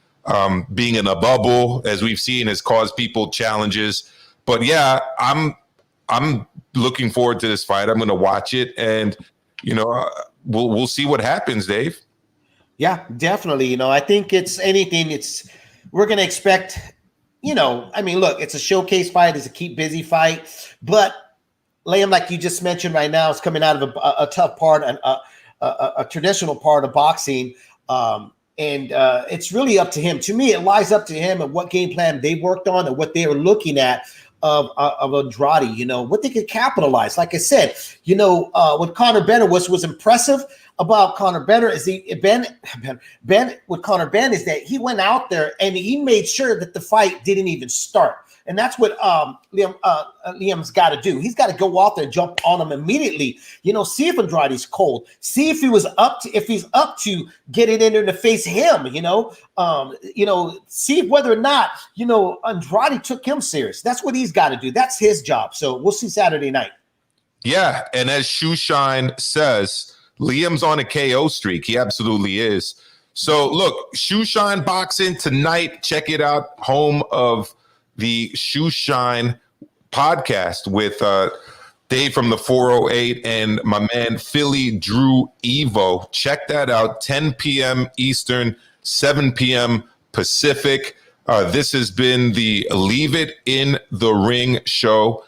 S4: Being in a bubble, as we've seen, has caused people challenges. But yeah, I'm looking forward to this fight. I'm going to watch it, and you know, we'll see what happens, Dave.
S5: Yeah, definitely. You know, I think we're going to expect. You know, I mean, look, it's a showcase fight. It's a keep busy fight. But Liam, like you just mentioned right now, is coming out of a tough part, a traditional part of boxing. And it's really up to him. To me, it lies up to him and what game plan they worked on and what they were looking at of Andrade, you know, what they could capitalize. Like I said, you know, what Conor Benn was impressive about Conor Benn is Ben with Conor Benn is that he went out there and he made sure that the fight didn't even start. And that's what Liam's got to do. He's got to go out there and jump on him immediately. You know, see if Andrade's cold. See if he's up to getting in there to face him. You know, see whether or not Andrade took him serious. That's what he's got to do. That's his job. So we'll see Saturday night.
S4: Yeah, and as Shoeshine says, Liam's on a KO streak. He absolutely is. So look, Shoeshine Boxing tonight. Check it out. Home of the Shoeshine podcast with Dave from the 408 and my man Philly Drew Evo. Check that out. 10 p.m. Eastern, 7 p.m. Pacific. This has been the Leave It in the Ring show.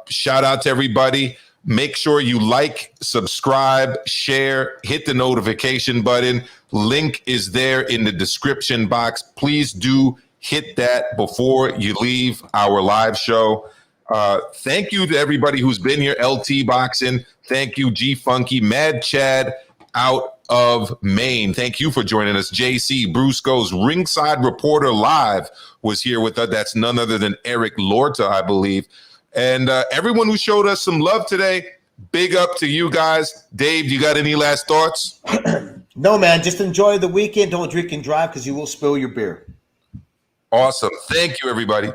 S4: Shout out to everybody. Make sure you like, subscribe, share, hit the notification button. Link is there in the description box. Please do hit that before you leave our live show. Thank you to everybody who's been here. LT Boxing. Thank you, G Funky, Mad Chad out of Maine. Thank you for joining us. JC Brusco's Ringside Reporter Live was here with us. That's none other than Eric Lorta, I believe. And everyone who showed us some love today, big up to you guys. Dave, you got any last thoughts?
S5: No, man. Just enjoy the weekend. Don't drink and drive because you will spill your beer.
S4: Awesome. Thank you, everybody.